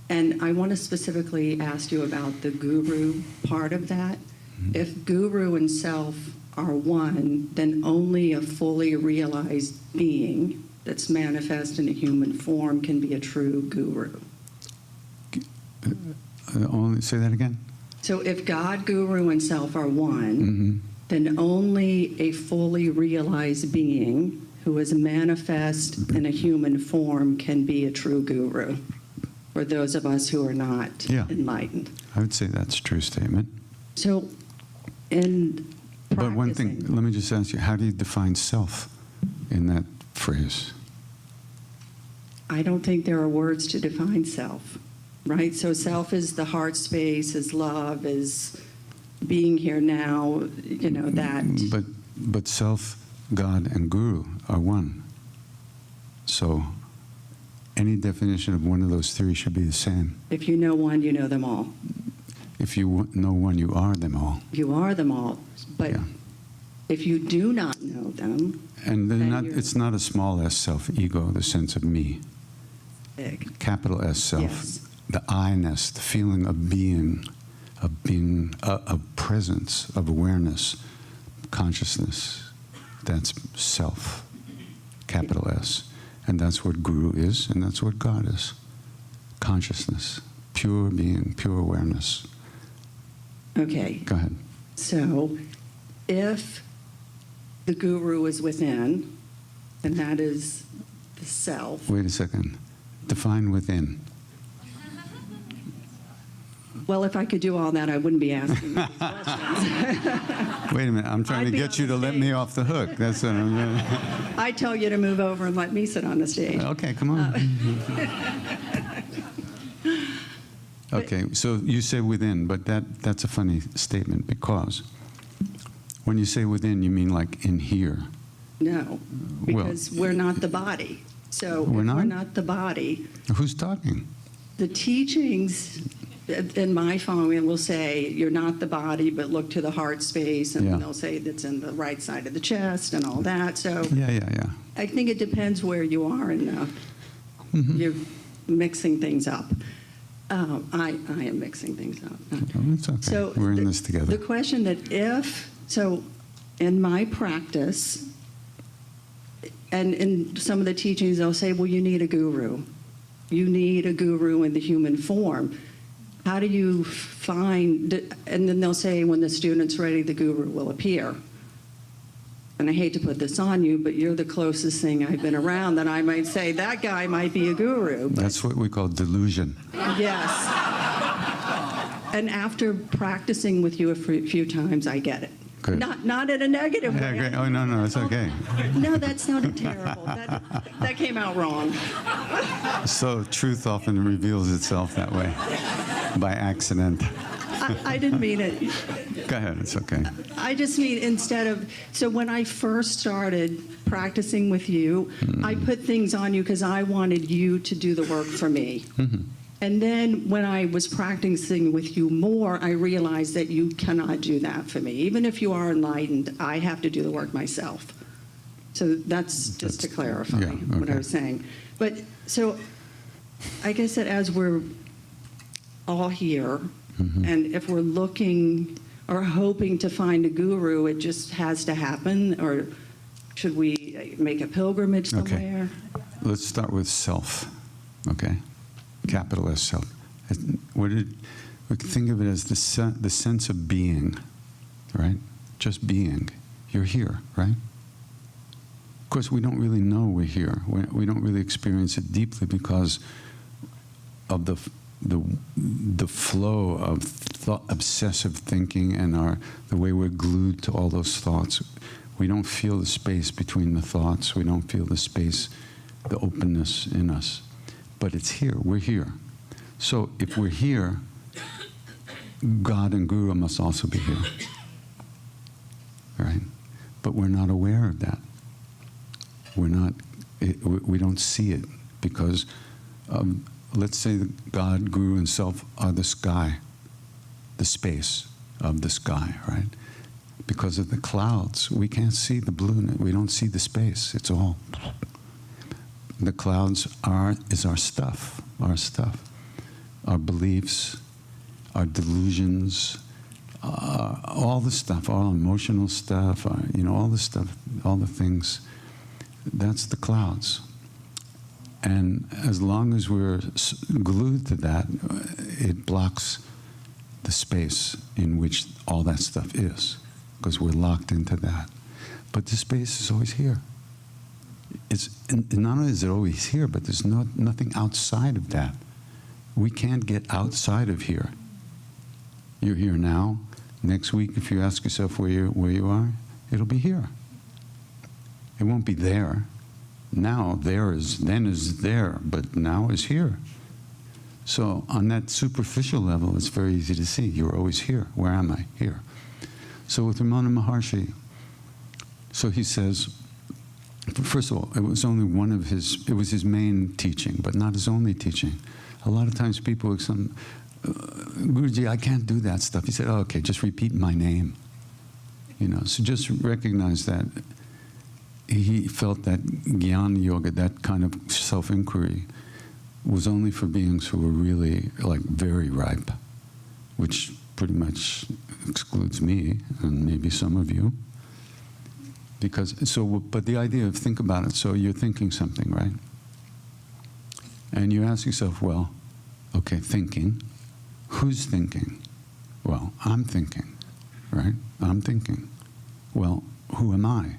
Speaker 6: And I want to specifically ask you about the Guru part of that. Mm-hmm. If Guru and Self are one, then only a fully realized being that's manifest in a human form can be a true guru.
Speaker 1: Only say that again.
Speaker 6: So if God, guru, and self are one,
Speaker 1: Mm-hmm.
Speaker 6: then only a fully realized being who is manifest in a human form can be a true guru for those of us who are not
Speaker 1: Yeah.
Speaker 6: enlightened.
Speaker 1: I would say that's a true statement.
Speaker 6: So, in
Speaker 1: But one thing,
Speaker 6: practicing-
Speaker 1: let me just ask you, how do you define self in that phrase?
Speaker 6: I don't think there are words to define self, right? So self is the heart space, is love, is being here now, that.
Speaker 1: But self, God, and guru are one. So any definition of one of those three should be the same.
Speaker 6: If you know one, you know them all.
Speaker 1: If you know one, you are them all.
Speaker 6: You are them all. But
Speaker 1: Yeah.
Speaker 6: if you do not know them,
Speaker 1: And they're
Speaker 6: Then
Speaker 1: not,
Speaker 6: you're-
Speaker 1: it's not a small s self, ego, the sense of me.
Speaker 6: big.
Speaker 1: Capital S self,
Speaker 6: Yes.
Speaker 1: the I-ness, the feeling of being, of presence, of awareness, consciousness. That's self, capital S. And that's what guru is, and that's what God is. Consciousness, pure being, pure awareness.
Speaker 6: Okay,
Speaker 1: Go ahead.
Speaker 6: so if the guru is within, and that is the self,
Speaker 1: Wait a second. Define within.
Speaker 6: well, if I could do all that, I wouldn't be asking these questions.
Speaker 1: Wait a minute. I'm trying
Speaker 6: I'd
Speaker 1: to
Speaker 6: be
Speaker 1: get
Speaker 6: on
Speaker 1: you
Speaker 6: the
Speaker 1: to let me
Speaker 6: stage.
Speaker 1: off the hook. That's what I'm.
Speaker 6: I tell you to move over and let me sit on the stage.
Speaker 1: Okay, come on. Okay, so you say within, but that's a funny statement because when you say within, you mean like in here.
Speaker 6: No,
Speaker 1: Well-
Speaker 6: because we're not the body. So if
Speaker 1: We're not?
Speaker 6: we're not the body,
Speaker 1: Who's talking?
Speaker 6: the teachings in my following will say you're not the body, but look to the heart space, and
Speaker 1: Yeah.
Speaker 6: they'll say that's in the right side of the chest and all that. So
Speaker 1: Yeah.
Speaker 6: I think it depends where you are, and
Speaker 1: Mm-hmm.
Speaker 6: you're mixing things up. I am mixing things up.
Speaker 1: Oh, it's okay.
Speaker 6: So
Speaker 1: We're in
Speaker 6: the-
Speaker 1: this together.
Speaker 6: The question that so in my practice, and in some of the teachings, they'll say, well, you need a guru. You need a guru in the human form. How do you find, and then they'll say, when the student's ready, the guru will appear. And I hate to put this on you, but you're the closest thing I've been around that I might say, that guy might be a guru. But
Speaker 1: That's what we call delusion.
Speaker 6: yes. And after practicing with you a few times, I get it.
Speaker 1: Good.
Speaker 6: Not in a negative
Speaker 1: Yeah,
Speaker 6: way.
Speaker 1: great. Oh, no, it's okay.
Speaker 6: No, that sounded terrible. That came out wrong.
Speaker 1: So truth often reveals itself that way by accident.
Speaker 6: I didn't mean it.
Speaker 1: Go ahead, it's okay.
Speaker 6: I just mean so when I first started practicing with you, I put things on you because I wanted you to do the work for me. And then when I was practicing with you more, I realized that you cannot do that for me. Even if you are enlightened, I have to do the work myself. So that's just to clarify
Speaker 1: Yeah,
Speaker 6: what I
Speaker 1: okay.
Speaker 6: was saying. But so I guess that as we're all here, and if we're looking or hoping to find a guru, it just has to happen? Or should we make a pilgrimage
Speaker 1: Okay.
Speaker 6: somewhere?
Speaker 1: Let's start with self, okay? Capital S self. We can think of it as the sense of being, right? Just being. You're here, right? Of course, we don't really know we're here. We don't really experience it deeply because of the flow of obsessive thinking and the way we're glued to all those thoughts. We don't feel the space between the thoughts. We don't feel the space, the openness in us. But it's here. We're here. So if we're here, God and Guru must also be here. Right? But we're not aware of that. We don't see it because let's say that God, Guru, and Self are the sky, the space of the sky, right? Because of the clouds, we can't see the blue. We don't see the space. It's all. The clouds is our stuff, our beliefs, our delusions, all the stuff, all emotional stuff, all the stuff, all the things, that's the clouds. And as long as we're glued to that, it blocks the space in which all that stuff is, because we're locked into that. But the space is always here. And not only is it always here, but there's nothing outside of that. We can't get outside of here. You're here now. Next week, if you ask yourself where you are, it'll be here. It won't be there. Now, then is there, but now is here. So on that superficial level, it's very easy to see. You're always here. Where am I? Here. So with Ramana Maharshi, so he says, first of all, it was his main teaching, but not his only teaching. A lot of times people would say, Guruji, I can't do that stuff. He said, oh, okay, just repeat my name. So just recognize that he felt that jnana yoga, that kind of self-inquiry, was only for beings who were really, very ripe, which pretty much excludes me and maybe some of you. But the idea of, think about it, so you're thinking something, right? And you ask yourself, well, okay, thinking. Who's thinking? Well, I'm thinking, right? I'm thinking. Well, who am I?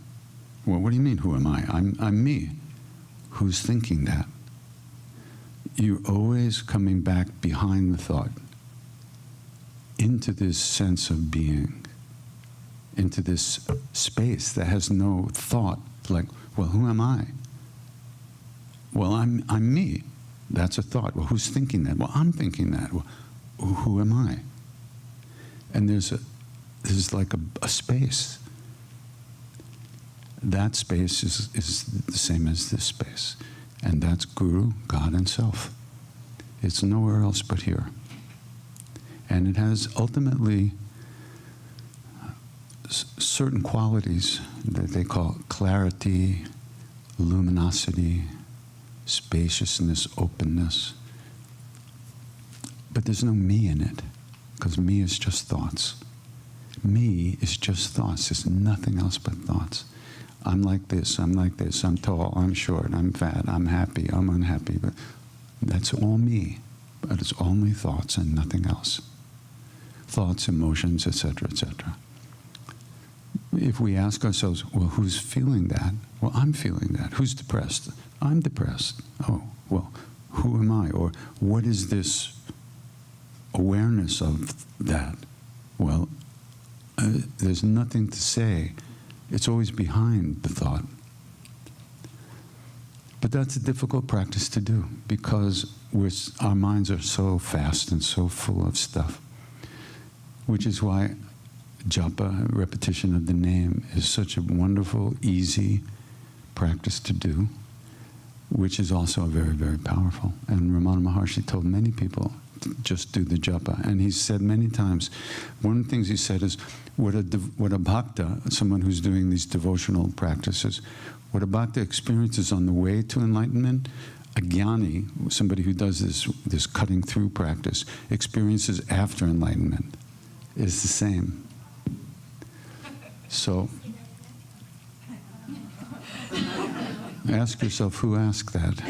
Speaker 1: Well, what do you mean, who am I? I'm me. Who's thinking that? You're always coming back behind the thought into this sense of being, into this space that has no thought, well, who am I? Well, I'm me. That's a thought. Well, who's thinking that? Well, I'm thinking that. Well, who am I? And there's like a space. That space is the same as this space. And that's Guru, God, and Self. It's nowhere else but here. And it has ultimately certain qualities that they call clarity, luminosity, spaciousness, openness. But there's no me in it, because me is just thoughts. Me is just thoughts. It's nothing else but thoughts. I'm like this, I'm tall, I'm short, I'm fat, I'm happy, I'm unhappy. But that's all me. But it's only thoughts and nothing else. Thoughts, emotions, etc., etc. If we ask ourselves, well, who's feeling that? Well, I'm feeling that. Who's depressed? I'm depressed. Oh, well, who am I? Or what is this awareness of that? Well, there's nothing to say. It's always behind the thought. But that's a difficult practice to do because our minds are so fast and so full of stuff, which is why japa, repetition of the name, is such a wonderful, easy practice to do, which is also very, very powerful. And Ramana Maharshi told many people, just do the japa. And he said many times, one of the things he said is, what a bhakta, someone who's doing these devotional practices, what a bhakta experiences on the way to enlightenment, a jnani, somebody who does this cutting through practice, experiences after enlightenment, is the same. So, ask yourself, who asked that?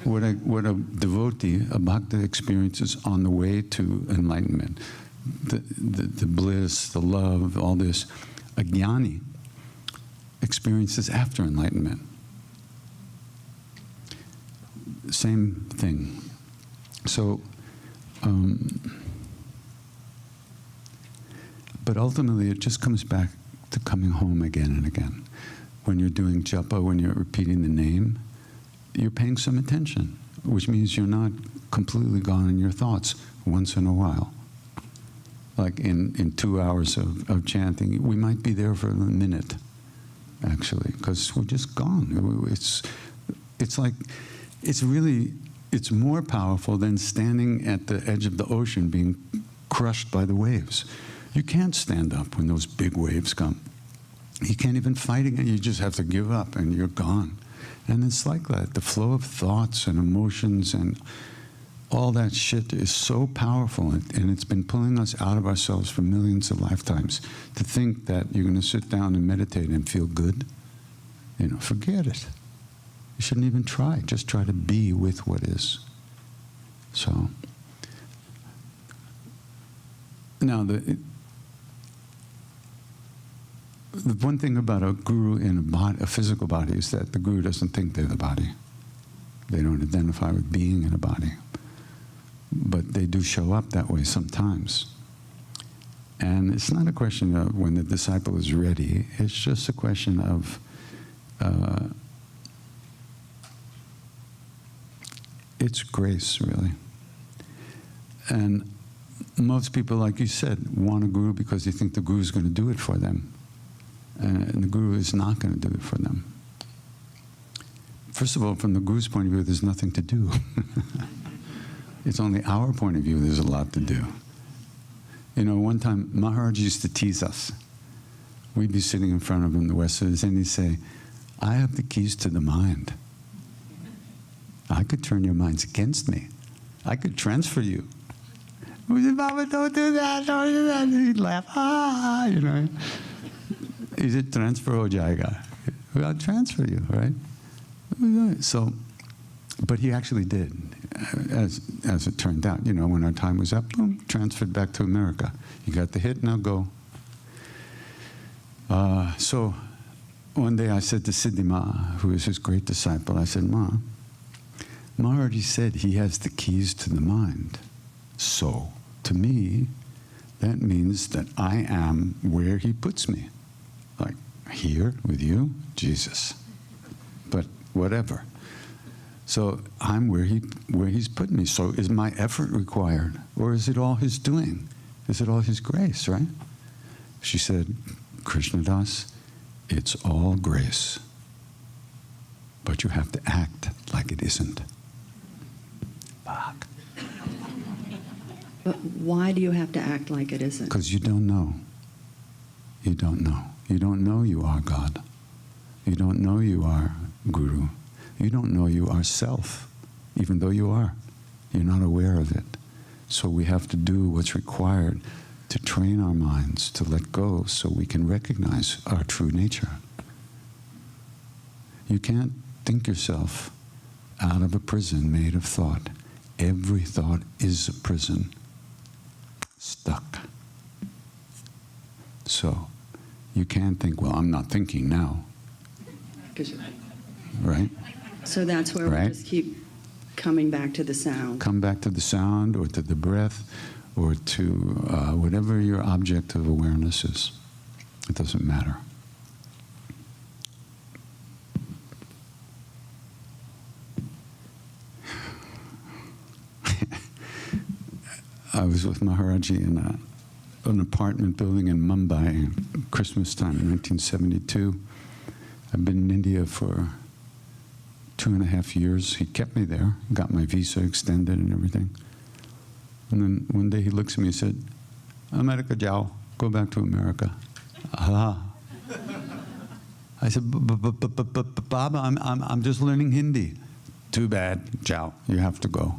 Speaker 1: What a devotee, a bhakta, experiences on the way to enlightenment, the bliss, the love, all this, a jnani experiences after enlightenment. Same thing. So, but ultimately it just comes back to coming home again and again. When you're doing japa, when you're repeating the name, you're paying some attention, which means you're not completely gone in your thoughts once in a while. Like in 2 hours of chanting, we might be there for a minute, actually, because we're just gone. It's more powerful than standing at the edge of the ocean being crushed by the waves. You can't stand up when those big waves come. You can't even fight again. You just have to give up and you're gone. And it's like that. The flow of thoughts and emotions and all that shit is so powerful, and it's been pulling us out of ourselves for millions of lifetimes. To think that you're going to sit down and meditate and feel good, forget it. You shouldn't even try. Just try to be with what is. So, now the one thing about a guru in a physical body is that the guru doesn't think they're the body. They don't identify with being in a body. But they do show up that way sometimes. And it's not a question of when the disciple is ready. It's just a question of it's grace, really. And most people, like you said, want a guru because they think the guru is going to do it for them. And the guru is not going to do it for them. First of all, from the guru's point of view, there's nothing to do. It's only our point of view there's a lot to do. One time, Maharaj used to tease us. We'd be sitting in front of him, the Westerners, and he'd say, I have the keys to the mind. I could turn your minds against me. I could transfer you. We said, Baba, don't do that, don't do that. And he'd laugh, He said, transfer ho jayega. I'll transfer you, right? So, but he actually did, as it turned out. When our time was up, boom, transferred back to America. You got the hit, now go. So one day I said to Siddhi Ma, who is his great disciple, I said, Ma, already said he has the keys to the mind. So, to me, that means that I am where he puts me. Like, here with you, Jesus. But whatever. So I'm where he's put me. So is my effort required? Or is it all his doing? Is it all his grace, right? She said, Krishnadas, it's all grace. But you have to act like it isn't. Fuck.
Speaker 6: But why do you have to act like it isn't?
Speaker 1: Because you don't know. You don't know. You don't know you are God. You don't know you are Guru. You don't know you are self, even though you are. You're not aware of it. So we have to do what's required to train our minds to let go so we can recognize our true nature. You can't think yourself out of a prison made of thought. Every thought is a prison. Stuck. So you can't think, well, I'm not thinking now. Right?
Speaker 6: So that's where we just keep coming back to the sound.
Speaker 1: Come back to the sound or to the breath or to whatever your object of awareness is. It doesn't matter. I was with Maharaji in an apartment building in Mumbai at Christmas time in 1972. I've been in India for 2.5 years. He kept me there, got my visa extended and everything. And then one day he looks at me and said, America jao, go back to America. Ah. I said, Baba, I'm just learning Hindi. Too bad, jao, you have to go.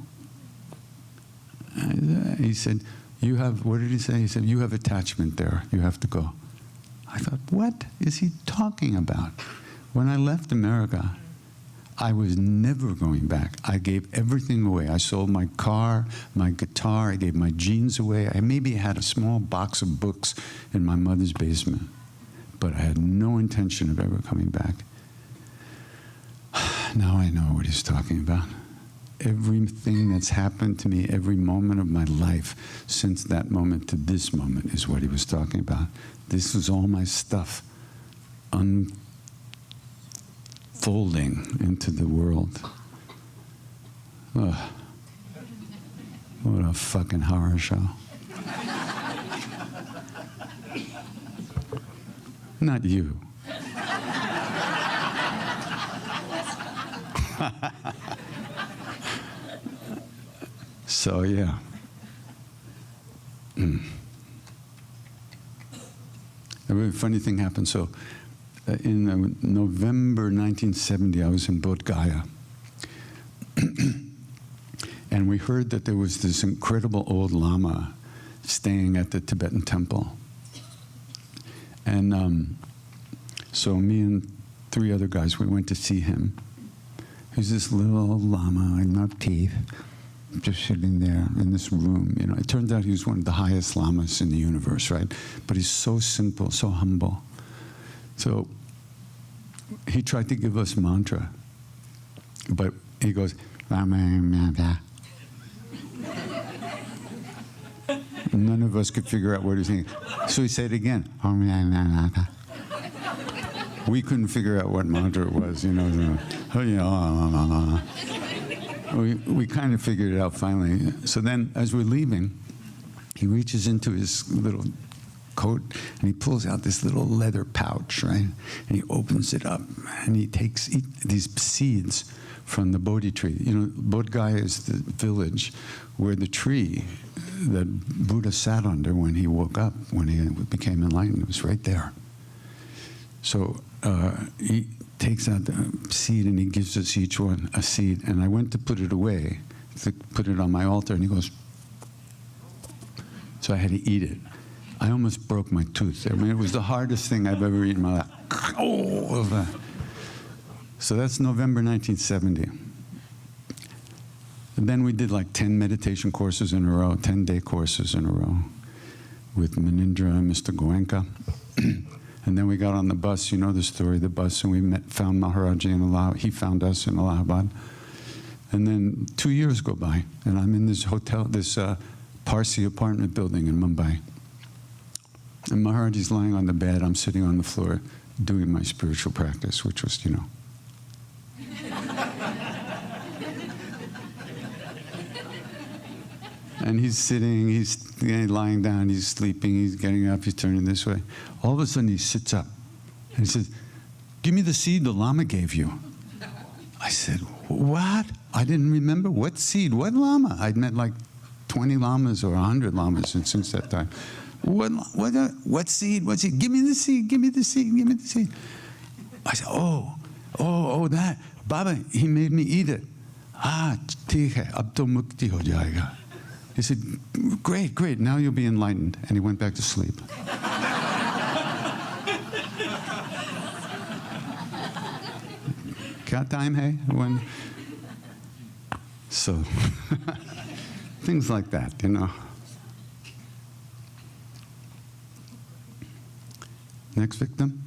Speaker 1: He said, you have, what did he say? He said, you have attachment there, you have to go. I thought, what is he talking about? When I left America, I was never going back. I gave everything away. I sold my car, my guitar, I gave my jeans away. I maybe had a small box of books in my mother's basement, but I had no intention of ever coming back. Now I know what he's talking about. Everything that's happened to me, every moment of my life, since that moment to this moment, is what he was talking about. This was all my stuff unfolding into the world. Ugh. What a fucking horror show. Not you. So, yeah. A really funny thing happened. So, in November 1970, I was in Bodh Gaya. And we heard that there was this incredible old Lama staying at the Tibetan temple. And so me and 3 other guys, we went to see him. He's this little old Lama, no teeth, just sitting there in this room. You know, it turns out he was one of the highest lamas in the universe, right? But he's so simple, so humble. So he tried to give us mantra, but he goes, none of us could figure out what he was saying. So he said it again. We couldn't figure out what mantra it was, you know. We kind of figured it out finally. So then, as we're leaving, he reaches into his little coat and he pulls out this little leather pouch, right? And he opens it up and he takes these seeds from the Bodhi tree. You know, Bodh Gaya is the village where the tree that Buddha sat under when he woke up, when he became enlightened, it was right there. So he takes out the seed and he gives us each one a seed. And I went to put it away, to put it on my altar, and he goes, so I had to eat it. I almost broke my tooth. I mean, it was the hardest thing I've ever eaten in my life. Oh, so that's November 1970. And then we did like 10 meditation courses in a row, 10-day courses in a row with Manindra and Mr. Goenka. And then we got on the bus, you know the story, the bus, and we found Maharaji in Allahabad. He found us in Allahabad. And then 2 years go by, and I'm in this hotel, this Parsi apartment building in Mumbai. And Maharaji's lying on the bed, I'm sitting on the floor doing my spiritual practice, which was, you know. And he's sitting, he's lying down, he's sleeping, he's getting up, he's turning this way. All of a sudden he sits up and he says, "Give me the seed the Lama gave you." I said, "What?" I didn't remember. What seed? What Lama? I'd met like 20 Lamas or 100 Lamas since that time. What seed? What seed? Give me the seed, give me the seed, give me the seed. I said, oh, that. Baba, he made me eat it. Ah, theek hai, ab to mukti ho jayega. He said, great, now you'll be enlightened. And he went back to sleep. Kya time hai? When? So, things like that, you know. Next victim.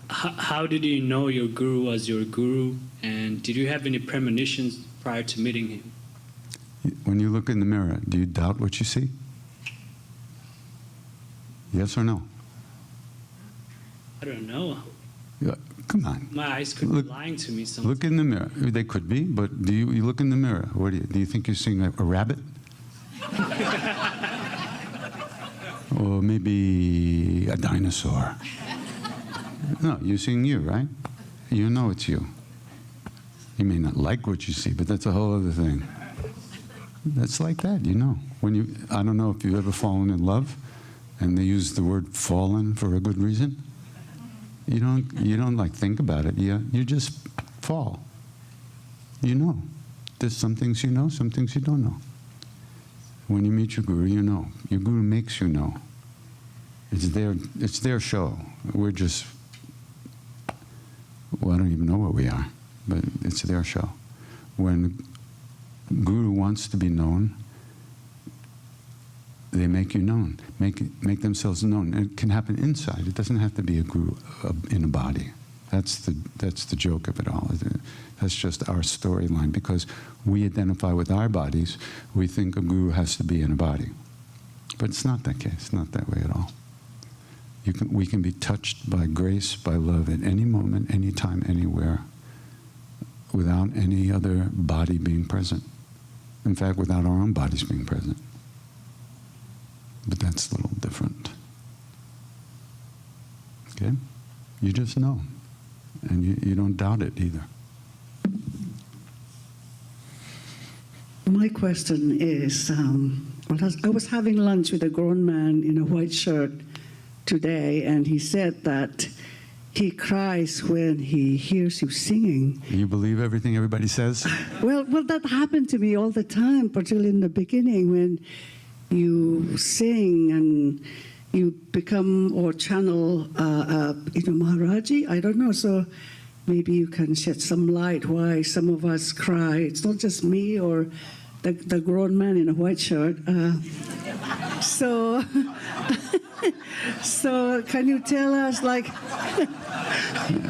Speaker 8: How did you know your guru was your guru? And did you have any premonitions prior to meeting him?
Speaker 1: When you look in the mirror, do you doubt what you see? Yes or no?
Speaker 8: I don't know.
Speaker 1: Yeah, come on.
Speaker 8: My eyes could be lying to me sometimes.
Speaker 1: Look in the mirror. They could be, but you look in the mirror. What do you think you're seeing a rabbit? Or maybe a dinosaur? No, you're seeing you, right? You know it's you. You may not like what you see, but that's a whole other thing. That's like that, you know. I don't know if you've ever fallen in love, and they use the word fallen for a good reason. You don't like think about it. You just fall. You know. There's some things you know, some things you don't know. When you meet your guru, you know. Your guru makes you know. It's their show. We're just, well, I don't even know what we are, but it's their show. When guru wants to be known, they make you known, make themselves known. And it can happen inside. It doesn't have to be a guru in a body. That's the joke of it all. That's just our storyline. Because we identify with our bodies, we think a guru has to be in a body. But it's not that case, not that way at all. We can be touched by grace, by love at any moment, any time, anywhere, without any other body being present. In fact, without our own bodies being present. But that's a little different. Okay? You just know. And you don't doubt it either.
Speaker 6: My question is, I was having lunch with a grown man in a white shirt today, and he said that
Speaker 9: he cries when he hears you singing.
Speaker 1: You believe everything everybody says?
Speaker 9: Well, that happened to me all the time, particularly in the beginning when you sing and you become or channel, Maharaji. I don't know. So maybe you can shed some light why some of us cry. It's not just me or the grown man in a white shirt. So can you tell us, like...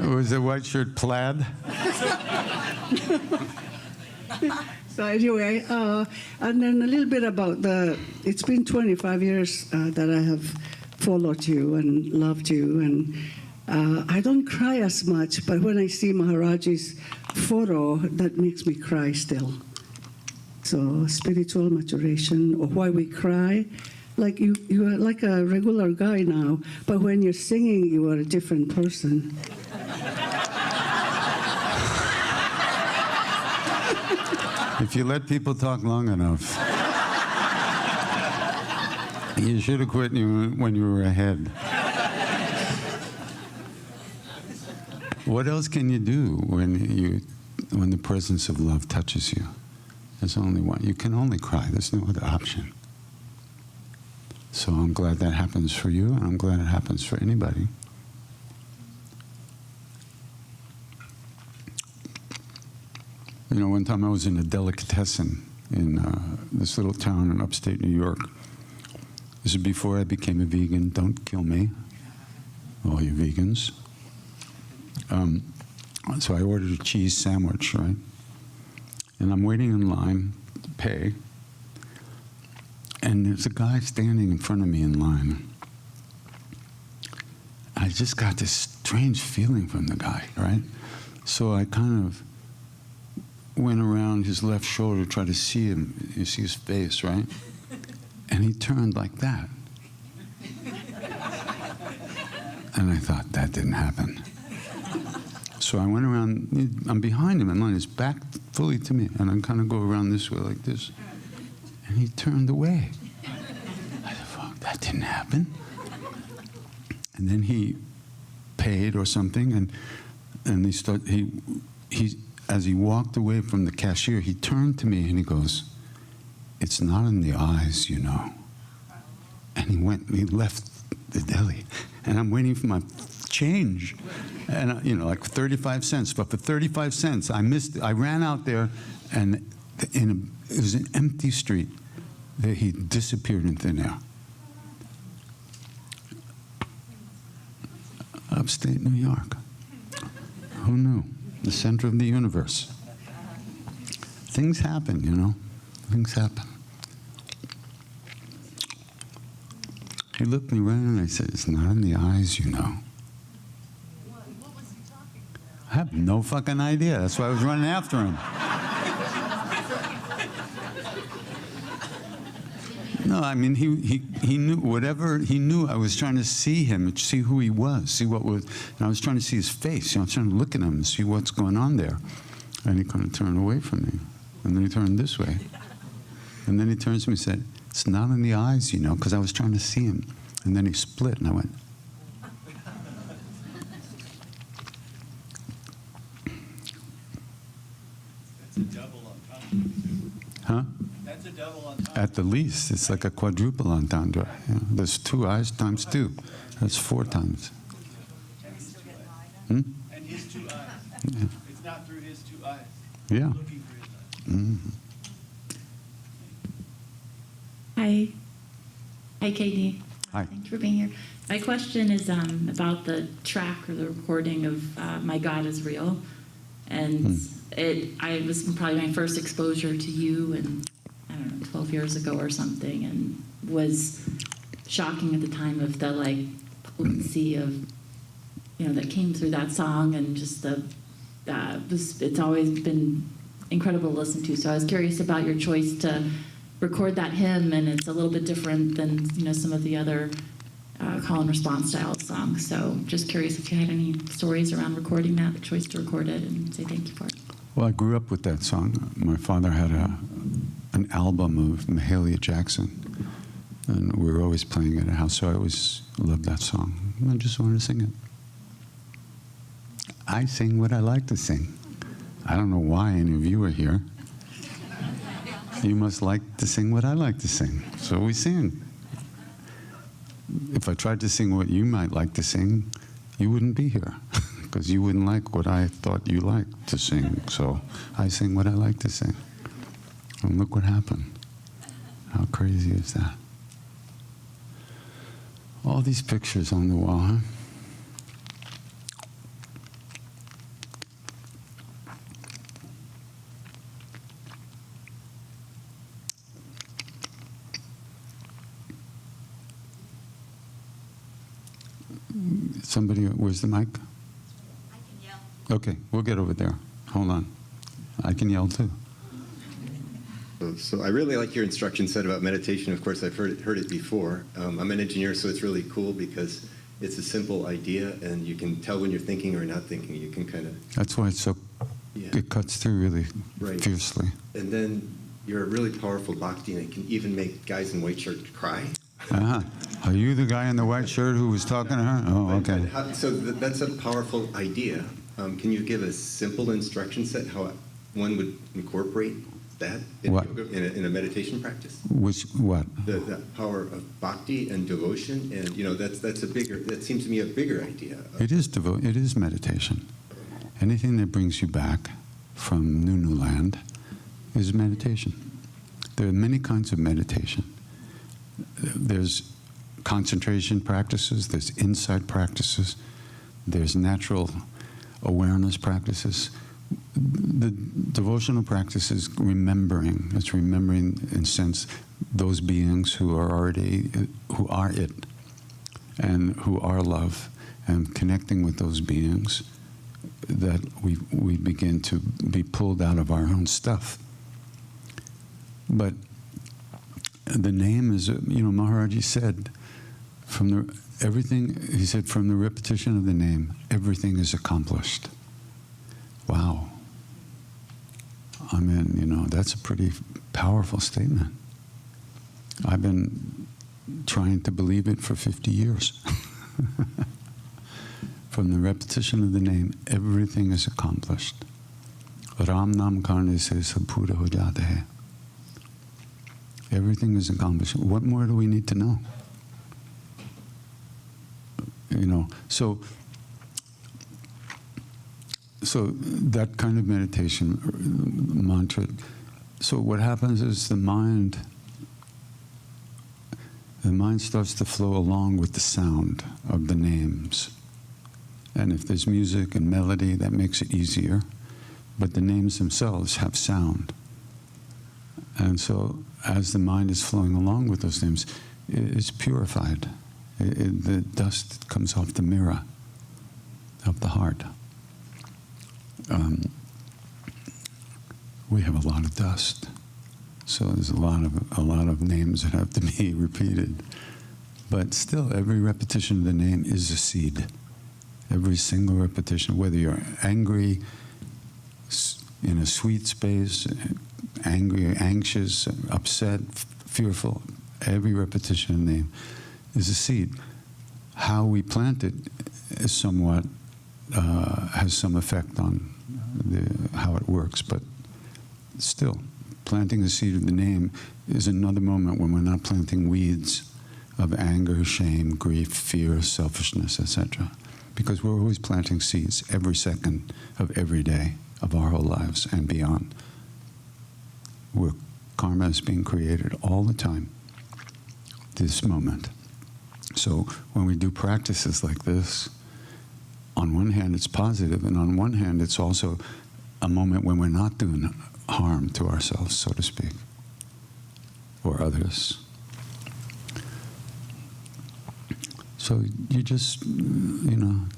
Speaker 1: Was the white shirt plaid?
Speaker 9: So anyway, and then a little bit about it's been 25 years that I have followed you and loved you, and I don't cry as much, but when I see Maharaji's photo, that makes me cry still. So spiritual maturation, or why we cry. Like you are like a regular guy now, but when you're singing, you are a different person.
Speaker 1: If you let people talk long enough, you should have quit when you were ahead. What else can you do when the presence of love touches you? There's only one. You can only cry. There's no other option. So I'm glad that happens for you, and I'm glad it happens for anybody. You know, one time I was in a delicatessen in this little town in upstate New York. This is before I became a vegan. Don't kill me, all you vegans. So I ordered a cheese sandwich, right? And I'm waiting in line to pay. And there's a guy standing in front of me in line. I just got this strange feeling from the guy, right? So I kind of went around his left shoulder to try to see him. You see his face, right? And he turned like that. And I thought, that didn't happen. So I went around, I'm behind him in line, his back fully to me, and I kind of go around this way like this. And he turned away. I thought, fuck, that didn't happen. And then he paid or something, and he as he walked away from the cashier, he turned to me and he goes, "It's not in the eyes, you know." And he left the deli, and I'm waiting for my change, and like 35 cents. But for 35 cents, I ran out there, and it was an empty street. He disappeared in thin air. Upstate New York. Who knew? The center of the universe. Things happen, you know. Things happen. He looked me right in and I said, "It's not in the eyes, you know."
Speaker 3: What was he talking about?
Speaker 1: I have no fucking idea. That's why I was running after him. No, I mean, he knew whatever, he knew I was trying to see him, see who he was, see what was, and I was trying to see his face. I was trying to look at him and see what's going on there. And he kind of turned away from me. And then he turned this way. And then he turns to me and said, "It's not in the eyes, you know," because I was trying to see him. And then he split, and I went,
Speaker 10: That's a double entendre.
Speaker 1: huh?
Speaker 10: That's a double entendre.
Speaker 1: At the least, it's like a quadruple entendre. You know, there's 2 eyes times 2. That's 4 times. Hmm?
Speaker 10: And his 2 eyes.
Speaker 1: Yeah.
Speaker 10: It's not through his 2 eyes.
Speaker 1: Yeah.
Speaker 10: Looking for his eyes.
Speaker 1: Mm-hmm.
Speaker 11: Hi. Hi, Katie.
Speaker 1: Hi.
Speaker 11: Thanks for being here. My question is about the track or the recording of My God is Real. And it was probably my first exposure to you, and I don't know, 12 years ago or something, and was shocking at the time of the potency of, that came through that song, and just it's always been incredible to listen to. So I was curious about your choice to record that hymn, and it's a little bit different than some of the other call and response style songs. So just curious if you had any stories around recording that, the choice to record it, and say thank you for it.
Speaker 1: Well, I grew up with that song. My father had an album of Mahalia Jackson, and we were always playing it at house, so I always loved that song. I just wanted to sing it. I sing what I like to sing. I don't know why any of you are here. You must like to sing what I like to sing. So we sing. If I tried to sing what you might like to sing, you wouldn't be here. Because you wouldn't like what I thought you liked to sing. So I sing what I like to sing. And look what happened. How crazy is that? All these pictures on the wall, huh? Somebody, where's the mic?
Speaker 3: I can yell.
Speaker 1: Okay, we'll get over there. Hold on. I can yell too.
Speaker 12: So I really like your instruction set about meditation. Of course, I've heard it before. I'm an engineer, so it's really cool because it's a simple idea, and you can tell when you're thinking or not thinking. You can kind of...
Speaker 1: That's why it's so...
Speaker 12: Yeah.
Speaker 1: It cuts through really fiercely.
Speaker 12: And then you're a really powerful bhakti, and it can even make guys in white shirts cry.
Speaker 1: Uh-huh. Are you the guy in the white shirt who was talking to her? Oh, okay.
Speaker 12: So that's a powerful idea. Can you give a simple instruction set how one would incorporate that in yoga, in a meditation practice?
Speaker 1: Which what?
Speaker 12: The power of bhakti and devotion, and that's a bigger. That seems to me a bigger idea.
Speaker 1: It is meditation. Anything that brings you back from Nunu land is meditation. There are many kinds of meditation. There's concentration practices. There's insight practices. There's natural awareness practices. The devotional practice is remembering. It's remembering, in a sense, those beings who are it, and who are love, and connecting with those beings, that we begin to be pulled out of our own stuff. But the name is, Maharaji said, he said, from the repetition of the name, everything is accomplished. Wow. I mean, that's a pretty powerful statement. I've been trying to believe it for 50 years. From the repetition of the name, everything is accomplished. Ram Nam Karne Se Sab Pura Ho Jata Hai. Everything is accomplished. What more do we need to know? So that kind of meditation mantra. So what happens is the mind starts to flow along with the sound of the names. And if there's music and melody, that makes it easier. But the names themselves have sound. And so as the mind is flowing along with those names, it's purified. The dust comes off the mirror of the heart. We have a lot of dust. So there's a lot of names that have to be repeated. But still, every repetition of the name is a seed. Every single repetition, whether you're angry, in a sweet space, angry, anxious, upset, fearful, every repetition of the name is a seed. How we plant it is somewhat, has some effect on how it works, but still, planting the seed of the name is another moment when we're not planting weeds of anger, shame, grief, fear, selfishness, etc. Because we're always planting seeds every second of every day of our whole lives and beyond. Where karma is being created all the time, this moment. So when we do practices like this, on one hand it's positive, and on one hand it's also a moment when we're not doing harm to ourselves, so to speak, or others. So you just, you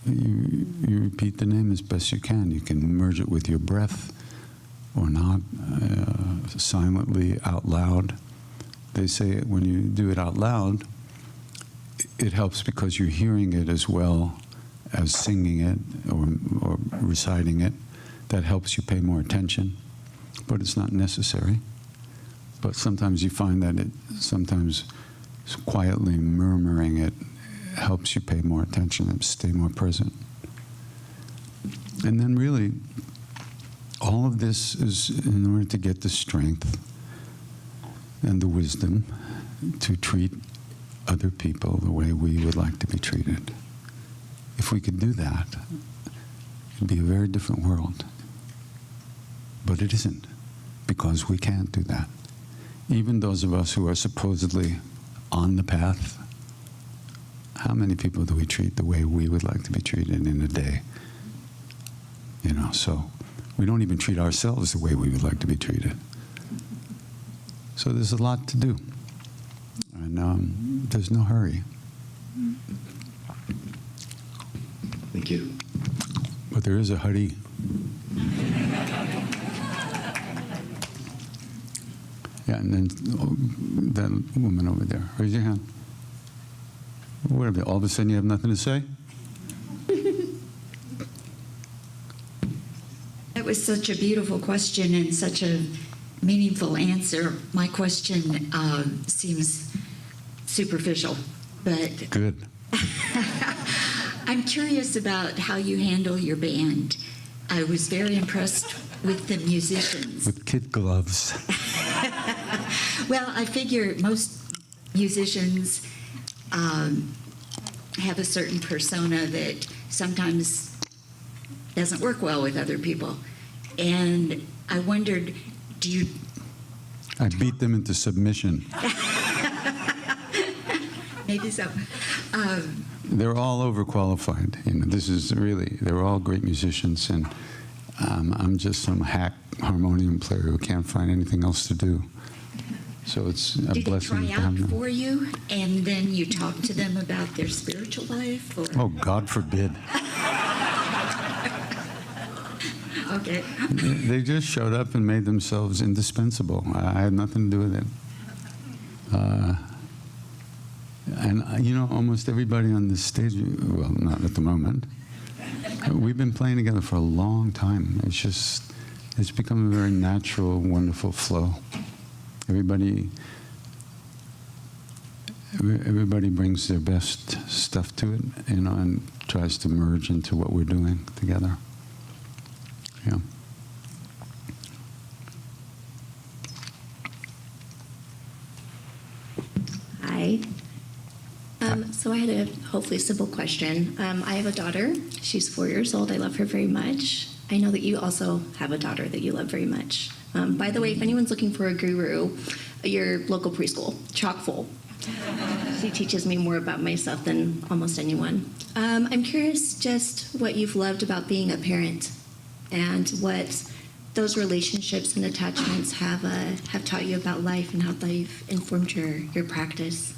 Speaker 1: repeat the name as best you can. You can merge it with your breath or not, silently, out loud. They say when you do it out loud, it helps because you're hearing it as well as singing it or reciting it. That helps you pay more attention, but it's not necessary. But sometimes you find that sometimes quietly murmuring it helps you pay more attention and stay more present. And then really, all of this is in order to get the strength and the wisdom to treat other people the way we would like to be treated. If we could do that, it'd be a very different world. But it isn't, because we can't do that. Even those of us who are supposedly on the path, how many people do we treat the way we would like to be treated in a day? You know, so we don't even treat ourselves the way we would like to be treated. So there's a lot to do. And there's no hurry.
Speaker 12: Thank you.
Speaker 1: But there is a hurry. Yeah, and then that woman over there. Raise your hand. Whatever. All of a sudden you have nothing to say?
Speaker 3: That was such a beautiful question and such a meaningful answer. My question seems superficial, but
Speaker 1: Good.
Speaker 3: I'm curious about how you handle your band. I was very impressed with the musicians.
Speaker 1: With kid gloves.
Speaker 3: Well, I figure most musicians have a certain persona that sometimes doesn't work well with other people. And I wondered, do you...
Speaker 1: I beat them into submission.
Speaker 3: Maybe so.
Speaker 1: They're all overqualified. You know, this is really, they're all great musicians, and I'm just some hack harmonium player who can't find anything else to do. So it's a
Speaker 3: Do they
Speaker 1: blessing
Speaker 3: try
Speaker 1: to
Speaker 3: out
Speaker 1: have them.
Speaker 3: for you, and then you talk to them about their spiritual life? Or?
Speaker 1: Oh, God forbid.
Speaker 3: Okay.
Speaker 1: They just showed up and made themselves indispensable. I had nothing to do with it. And, you know, almost everybody on this stage, well, not at the moment, we've been playing together for a long time. It's just, it's become a very natural, wonderful flow. Everybody brings their best stuff to it, you know, and tries to merge into what we're doing together. Yeah.
Speaker 13: Hi. So I had a hopefully simple question. I have a daughter. She's 4 years old. I love her very much. I know that you also have a daughter that you love very much. By the way, if anyone's looking for a guru, your local preschool, chock full. She teaches me more about myself than almost anyone. I'm curious just what you've loved about being a parent and what those relationships and attachments have taught you about life and how they've informed your practice.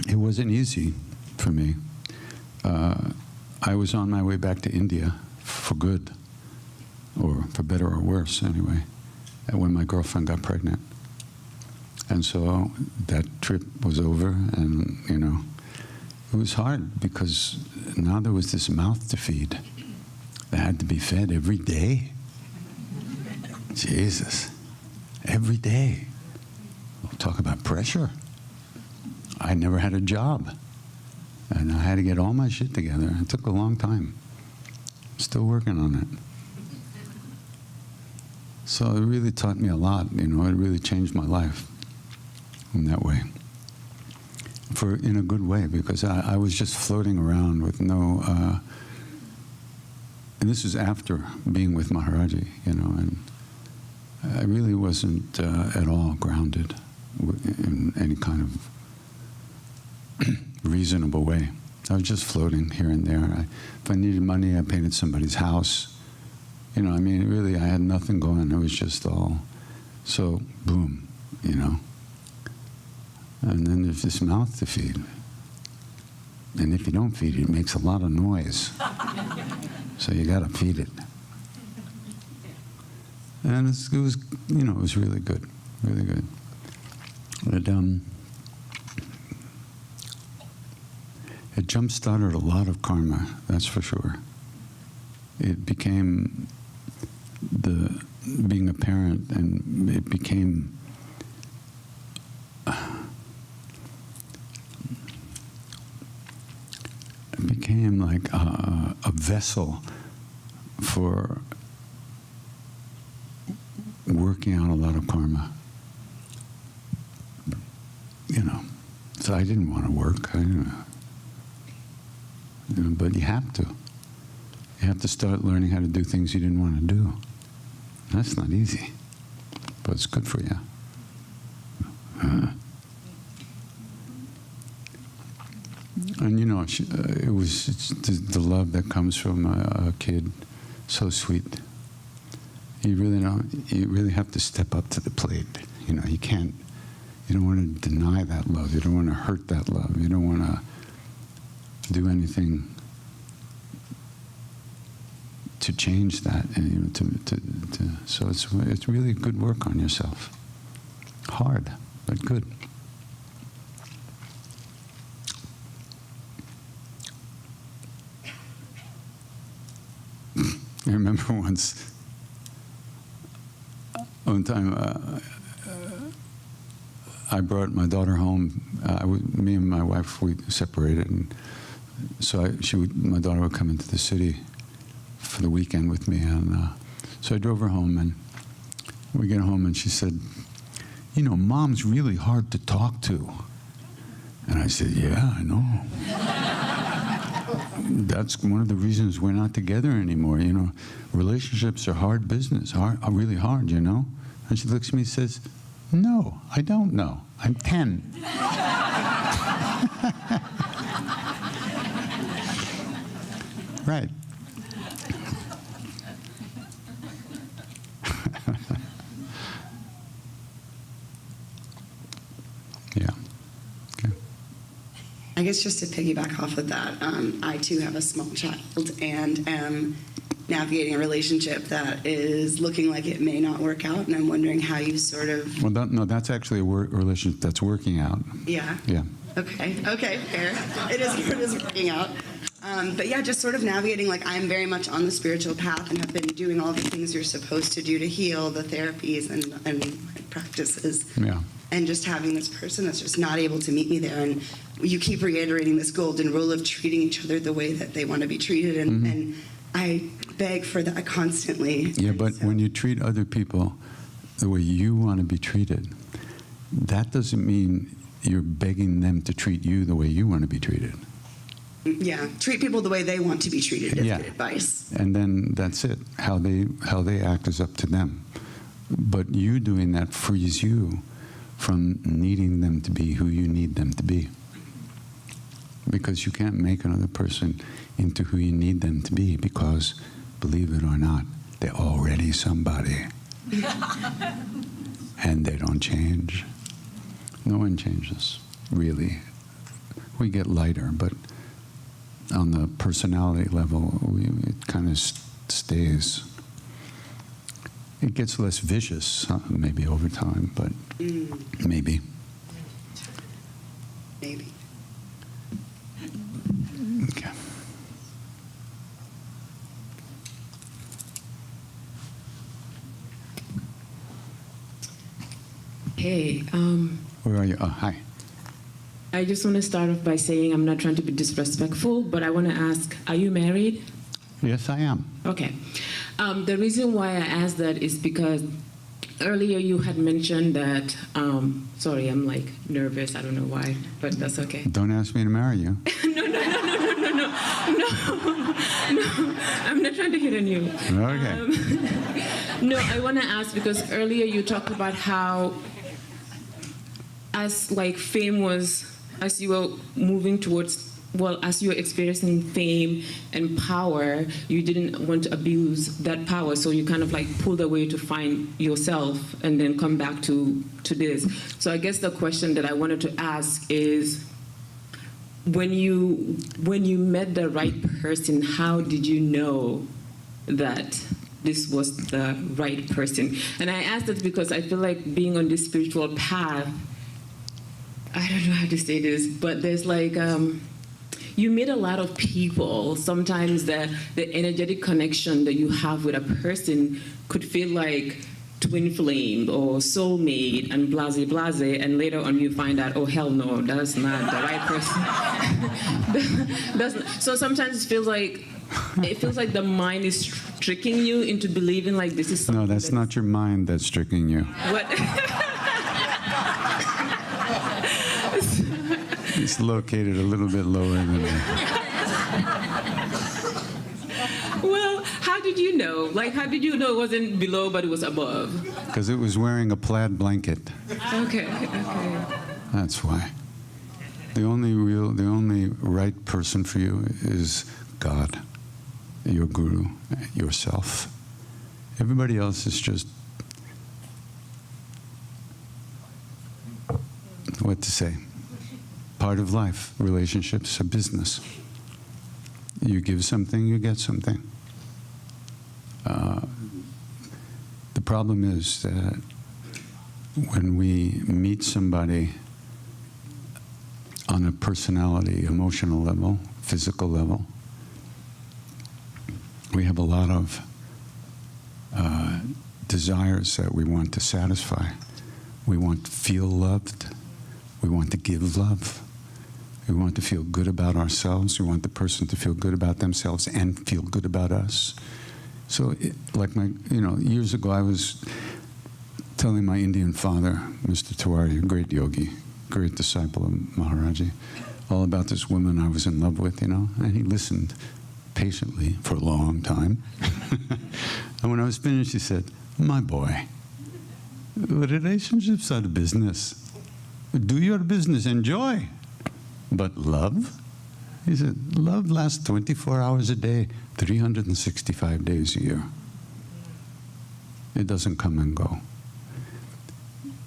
Speaker 1: It wasn't easy for me. I was on my way back to India for good, or for better or worse anyway, when my girlfriend got pregnant. And so that trip was over, and, you know, it was hard because now there was this mouth to feed that had to be fed every day. Jesus, every day. We'll talk about pressure. I never had a job, and I had to get all my shit together. It took a long time. Still working on it. So it really taught me a lot, you know, it really changed my life in that way. In a good way, because I was just floating around with no, and this was after being with Maharaji, you know, and I really wasn't at all grounded in any kind of reasonable way. I was just floating here and there. If I needed money, I painted somebody's house. You know, I mean, really, I had nothing going. It was just all, so boom, you know. And then there's this mouth to feed. And if you don't feed it, it makes a lot of noise. So you got to feed it. And it was, you know, it was really good, really good. It jump-started a lot of karma, that's for sure. It became being a parent, and it became became like a vessel for working out a lot of karma. You know, so I didn't want to work. But you have to. You have to start learning how to do things you didn't want to do. That's not easy, but it's good for you. And you know, it's the love that comes from a kid, so sweet. You really have to step up to the plate. You know, you don't want to deny that love. You don't want to hurt that love. You don't want to do anything to change that. And, you know, so it's really good work on yourself. Hard, but good. I remember one time, I brought my daughter home. Me and my wife, we separated, and so my daughter would come into the city for the weekend with me, and so I drove her home, and we get home, and she said, "You know, Mom's really hard to talk to." And I said, "Yeah, I know." That's one of the reasons we're not together anymore. You know, relationships are hard business, are really hard, you know? And she looks at me and says, "No, I don't know. I'm 10. Right. Yeah. Okay.
Speaker 14: I guess just to piggyback off of that, I too have a small child and am navigating a relationship that is looking like it may not work out, and I'm wondering how you sort of...
Speaker 1: Well, no, that's actually a relationship that's working out.
Speaker 14: Yeah?
Speaker 1: Yeah.
Speaker 14: Okay, fair. It is working out. But yeah, just sort of navigating, like I'm very much on the spiritual path and have been doing all the things you're supposed to do to heal, the therapies and practices.
Speaker 1: Yeah.
Speaker 14: And just having this person that's just not able to meet me there. And you keep reiterating this golden rule of treating each other the way that they want to be treated. And I beg for that constantly.
Speaker 1: Yeah, but when you treat other people the way you want to be treated, that doesn't mean you're begging them to treat you the way you want to be treated.
Speaker 14: Yeah, treat people the way they want to be treated is
Speaker 1: Yeah.
Speaker 14: good advice.
Speaker 1: And then that's it. How they act is up to them. But you doing that frees you from needing them to be who you need them to be. Because you can't make another person into who you need them to be, because, believe it or not, they're already somebody. And they don't change. No one changes, really. We get lighter, but on the personality level, it kind of stays. It gets less vicious, maybe over time, but maybe.
Speaker 14: Maybe.
Speaker 1: Okay.
Speaker 15: Hey,
Speaker 1: Where are you? Oh, hi.
Speaker 15: I just want to start off by saying I'm not trying to be disrespectful, but I want to ask, are you married?
Speaker 1: Yes, I am.
Speaker 15: Okay. The reason why I asked that is because earlier you had mentioned that, sorry, I'm like nervous, I don't know why, but that's okay.
Speaker 1: Don't ask me to marry you.
Speaker 15: No, I'm not trying to hit on you.
Speaker 1: Okay.
Speaker 15: No, I want to ask because earlier you talked about how as like fame was, as you were moving towards, well, as you were experiencing fame and power, you didn't want to abuse that power, so you kind of like pulled away to find yourself and then come back to this. So I guess the question that I wanted to ask is, when you met the right person, how did you know that this was the right person? And I ask that because I feel like being on this spiritual path, I don't know how to say this, but there's like, you meet a lot of people. Sometimes the energetic connection that you have with a person could feel like twin flame or soulmate and blase blase, and later on you find out, oh hell no, that's not the right person. So sometimes it feels like the mind is tricking you into believing like this is something.
Speaker 1: No, that's not your mind that's tricking you.
Speaker 15: What?
Speaker 1: It's located a little bit lower than that.
Speaker 15: Well, how did you know? Like, how did you know it wasn't below but it was above?
Speaker 1: Because it was wearing a plaid blanket.
Speaker 15: Okay.
Speaker 1: That's why. The only right person for you is God, your guru, yourself. Everybody else is just, what to say, part of life. Relationships are business. You give something, you get something. The problem is that when we meet somebody on a personality, emotional level, physical level, we have a lot of desires that we want to satisfy. We want to feel loved. We want to give love. We want to feel good about ourselves. We want the person to feel good about themselves and feel good about us. So, years ago, I was telling my Indian father, Mr. Tiwari, a great yogi, great disciple of Maharaji, all about this woman I was in love with, and he listened patiently for a long time. And when I was finished, he said, "My boy, relationships are the business. Do your business, enjoy. But love?" He said, "Love lasts 24 hours a day, 365 days a year. It doesn't come and go."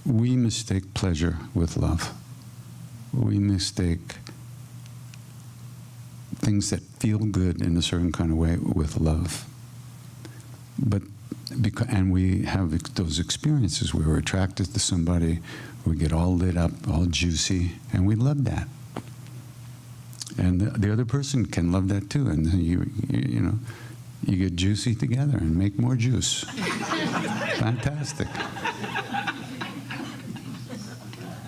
Speaker 1: We mistake pleasure with love. We mistake things that feel good in a certain kind of way with love. And we have those experiences where we're attracted to somebody, we get all lit up, all juicy, and we love that. And the other person can love that too, and then you get juicy together and make more juice. Fantastic.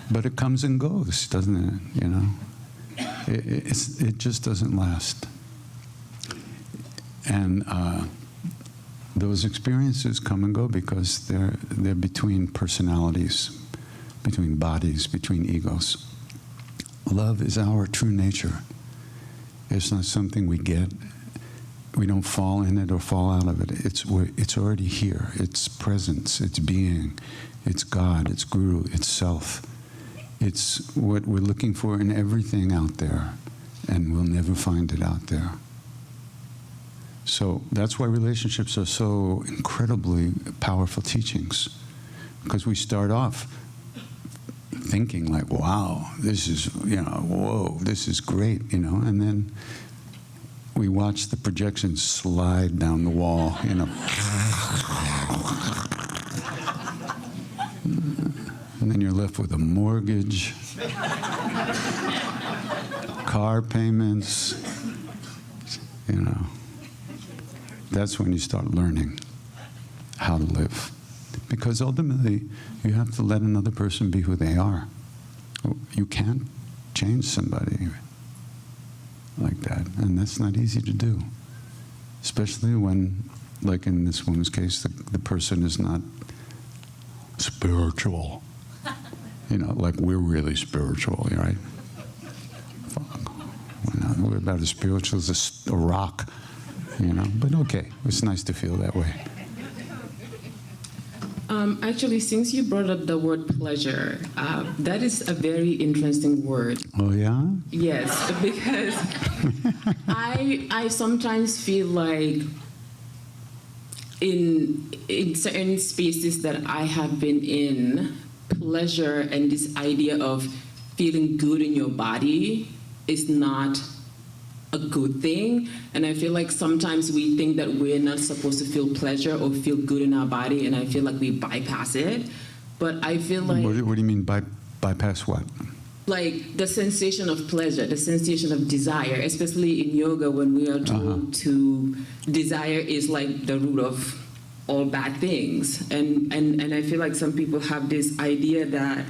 Speaker 1: But it comes and goes, doesn't it? It just doesn't last. And those experiences come and go because they're between personalities, between bodies, between egos. Love is our true nature. It's not something we get. We don't fall in it or fall out of it. It's already here. It's presence. It's being. It's God. It's Guru. It's self. It's what we're looking for in everything out there, and we'll never find it out there. So that's why relationships are so incredibly powerful teachings, because we start off thinking like, wow, this is, whoa, this is great, and then we watch the projections slide down the wall, and then you're left with a mortgage, car payments, That's when you start learning how to live. Because ultimately, you have to let another person be who they are. You can't change somebody like that, and that's not easy to do. Especially when, like in this woman's case, the person is not spiritual. Like we're really spiritual, right? We're about as spiritual as a rock, But okay, it's nice to feel that way.
Speaker 15: Actually, since you brought up the word pleasure, that is a very interesting word.
Speaker 1: Oh, yeah?
Speaker 15: Yes, because I sometimes feel like in certain spaces that I have been in, pleasure and this idea of feeling good in your body is not a good thing. And I feel like sometimes we think that we're not supposed to feel pleasure or feel good in our body, and I feel like we bypass it. But I feel like...
Speaker 1: What do you mean bypass what?
Speaker 15: Like the sensation of pleasure, the sensation of desire, especially in yoga when we are told to desire is like the root of all bad things. And I feel like some people have this idea that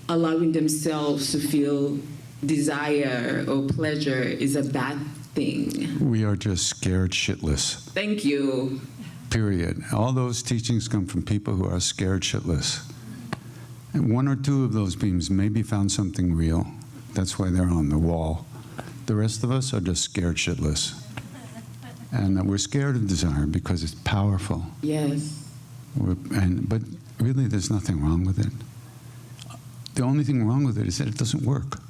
Speaker 15: allowing themselves to feel desire or pleasure is a bad thing.
Speaker 1: We are just scared shitless.
Speaker 15: Thank you.
Speaker 1: Period. All those teachings come from people who are scared shitless. And one or two of those beings maybe found something real. That's why they're on the wall. The rest of us are just scared shitless. And we're scared of desire because it's powerful.
Speaker 15: Yes.
Speaker 1: But really, there's nothing wrong with it. The only thing wrong with it is that it doesn't work.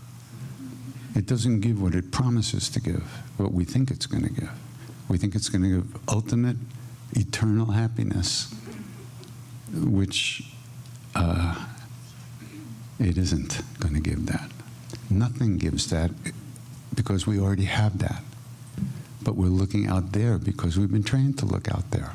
Speaker 1: It doesn't give what it promises to give, what we think it's going to give. We think it's going to give ultimate, eternal happiness, which it isn't going to give that. Nothing gives that because we already have that. But we're looking out there because we've been trained to look out there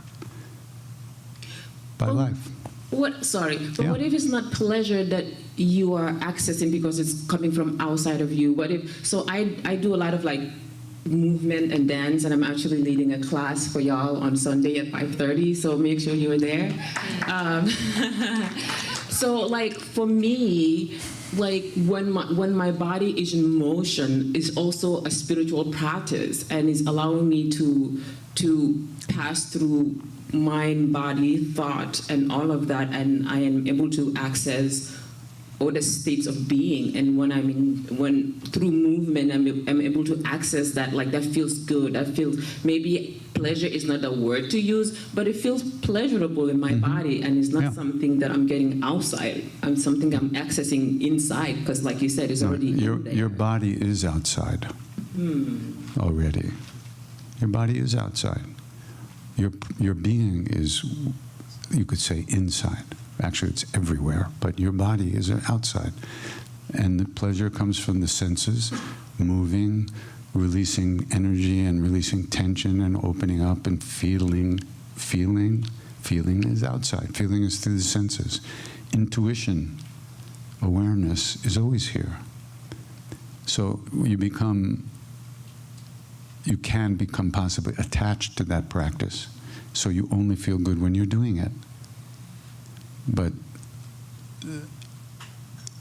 Speaker 1: by life.
Speaker 15: What if it's not pleasure that you are accessing because it's coming from outside of you? What if, so I do a lot of like movement and dance, and I'm actually leading a class for y'all on Sunday at 5:30, so make sure you're there. So like for me, like when my body is in motion is also a spiritual practice and is allowing me to pass through mind, body, thought, and all of that, and I am able to access all the states of being. And when through movement, I'm able to access that. Like that feels good. That feels, maybe pleasure is not a word to use, but it feels pleasurable in my body, and it's not something that I'm getting outside. It's something I'm accessing inside, because, like you said, it's already in there.
Speaker 1: Your body is outside already. Your body is outside. Your being is, you could say, inside. Actually, it's everywhere, but your body is outside. And the pleasure comes from the senses, moving, releasing energy and releasing tension and opening up and feeling. Feeling is outside. Feeling is through the senses. Intuition, awareness is always here. So you can become possibly attached to that practice. So you only feel good when you're doing it. But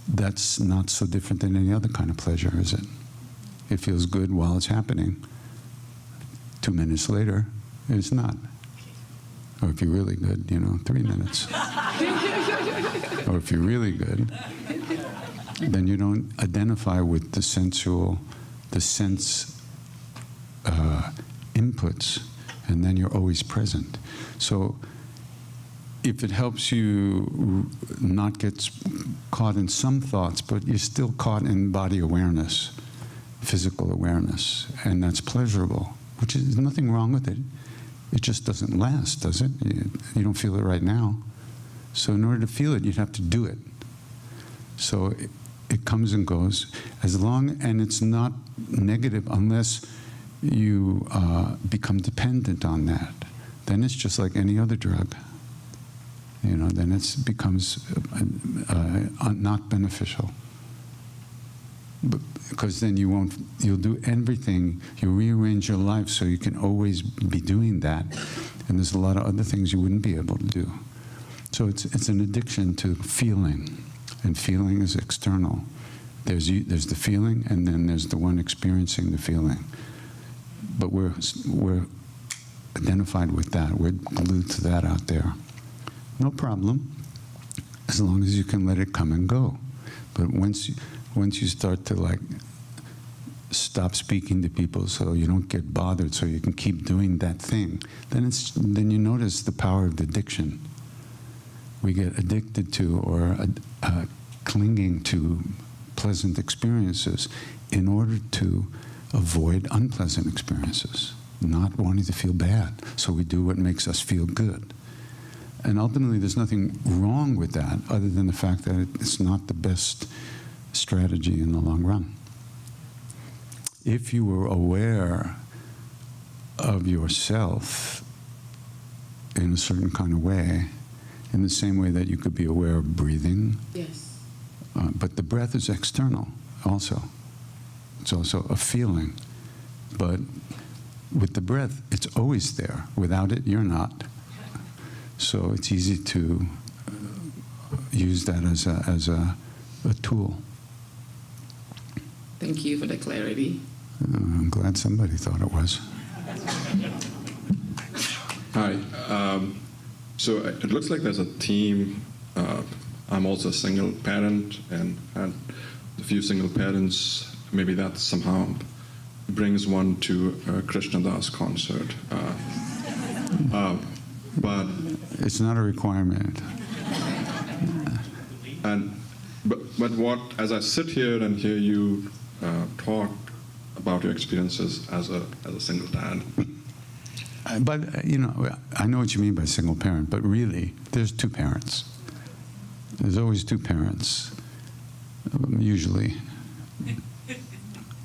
Speaker 1: that's not so different than any other kind of pleasure, is it? It feels good while it's happening. 2 minutes later, it's not. Or if you're really good, 3 minutes. Or if you're really good, then you don't identify with the sense inputs, and then you're always present. So if it helps you not get caught in some thoughts, but you're still caught in body awareness, physical awareness, and that's pleasurable, which is nothing wrong with it. It just doesn't last, does it? You don't feel it right now. So in order to feel it, you'd have to do it. So it comes and goes, and it's not negative unless you become dependent on that. Then it's just like any other drug. Then it becomes not beneficial. Because then you'll do everything, you rearrange your life so you can always be doing that. And there's a lot of other things you wouldn't be able to do. So it's an addiction to feeling. And feeling is external. There's the feeling, and then there's the one experiencing the feeling. But we're identified with that. We're glued to that out there. No problem, as long as you can let it come and go. But once you start to stop speaking to people so you don't get bothered, so you can keep doing that thing, then you notice the power of the addiction. We get addicted to or clinging to pleasant experiences in order to avoid unpleasant experiences, not wanting to feel bad. So we do what makes us feel good. And ultimately, there's nothing wrong with that other than the fact that it's not the best strategy in the long run. If you were aware of yourself in a certain kind of way, in the same way that you could be aware of breathing.
Speaker 15: Yes.
Speaker 1: But the breath is external also. It's also a feeling. But with the breath, it's always there. Without it, you're not. So it's easy to use that as a tool.
Speaker 15: Thank you for the clarity.
Speaker 1: I'm glad somebody thought it was.
Speaker 16: Hi. So it looks like there's a theme. I'm also a single parent and had a few single parents. Maybe that somehow brings one to a Krishna Das concert. But
Speaker 1: it's not a requirement.
Speaker 16: But what, as I sit here and hear you talk about your experiences as a single dad.
Speaker 1: But, you know, I know what you mean by single parent, but really, there's two parents. There's always two parents, usually.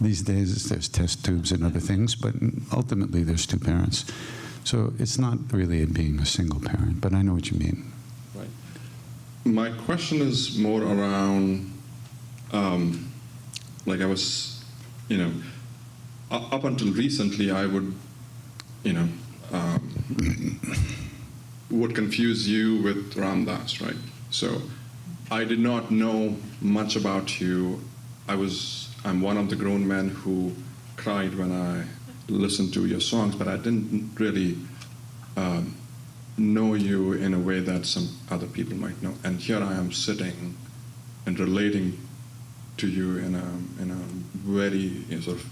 Speaker 1: These days, there's test tubes and other things, but ultimately, there's two parents. So it's not really being a single parent, but I know what you mean.
Speaker 16: Right. My question is more around, like I was, you know, up until recently, I would, you know, would confuse you with Ram Dass, right? So I did not know much about you. I'm one of the grown men who cried when I listened to your songs, but I didn't really know you in a way that some other people might know. And here I am sitting and relating to you in a very, you know, sort of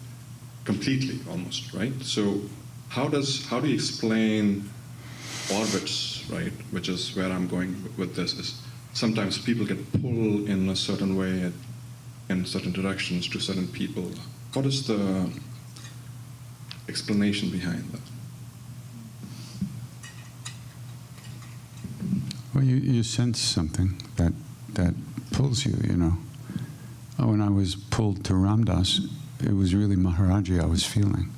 Speaker 16: completely almost, right? So how do you explain orbits, right? Which is where I'm going with this. Is sometimes people get pulled in a certain way in certain directions to certain people. What is the explanation behind that?
Speaker 1: Well, you sense something that pulls you, you know. When I was pulled to Ram Dass, it was really Maharaji I was feeling.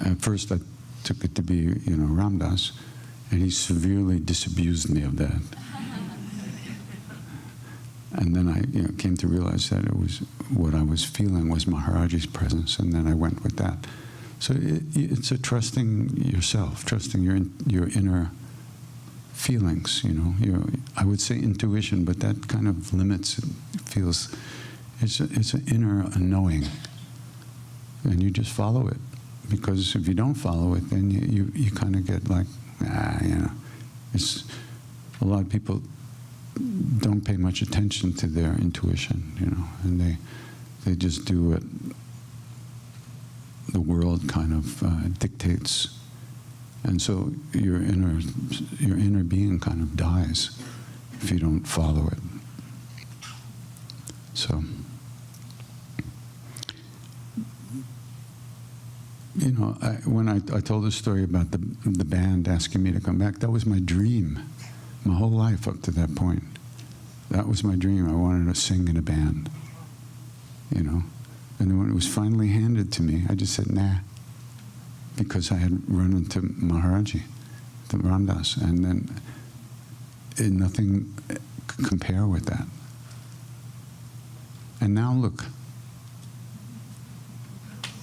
Speaker 1: At first, I took it to be, you know, Ram Dass, and he severely disabused me of that. And then I, you know, came to realize that it was what I was feeling was Maharaji's presence, and then I went with that. So it's a trusting yourself, trusting your inner feelings. You know, I would say intuition, but that kind of limits. It feels it's an inner knowing, and you just follow it. Because if you don't follow it, then you kind of get like, you know, it's a lot of people don't pay much attention to their intuition, you know, and they just do what the world kind of dictates, and so your inner being kind of dies if you don't follow it. So, you know, when I told the story about the band asking me to come back, that was my dream. My whole life up to that point. That was my dream. I wanted to sing in a band, you know. And then when it was finally handed to me, I just said, nah, because I had run into Maharaji, the Ram Dass, and then nothing could compare with that. And now look,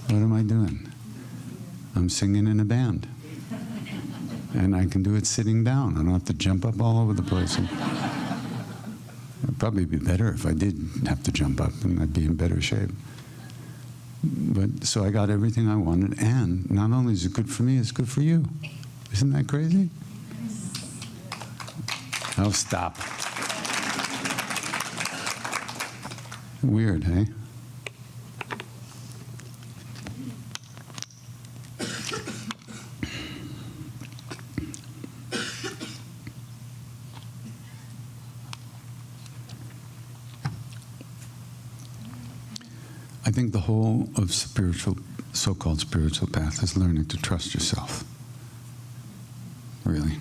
Speaker 1: what am I doing? I'm singing in a band. And I can do it sitting down. I don't have to jump up all over the place. It'd probably be better if I did have to jump up, and I'd be in better shape. But so I got everything I wanted, and not only is it good for me, it's good for you. Isn't that crazy? Oh, stop. Weird, hey? I think the whole of so-called spiritual path is learning to trust yourself. Really.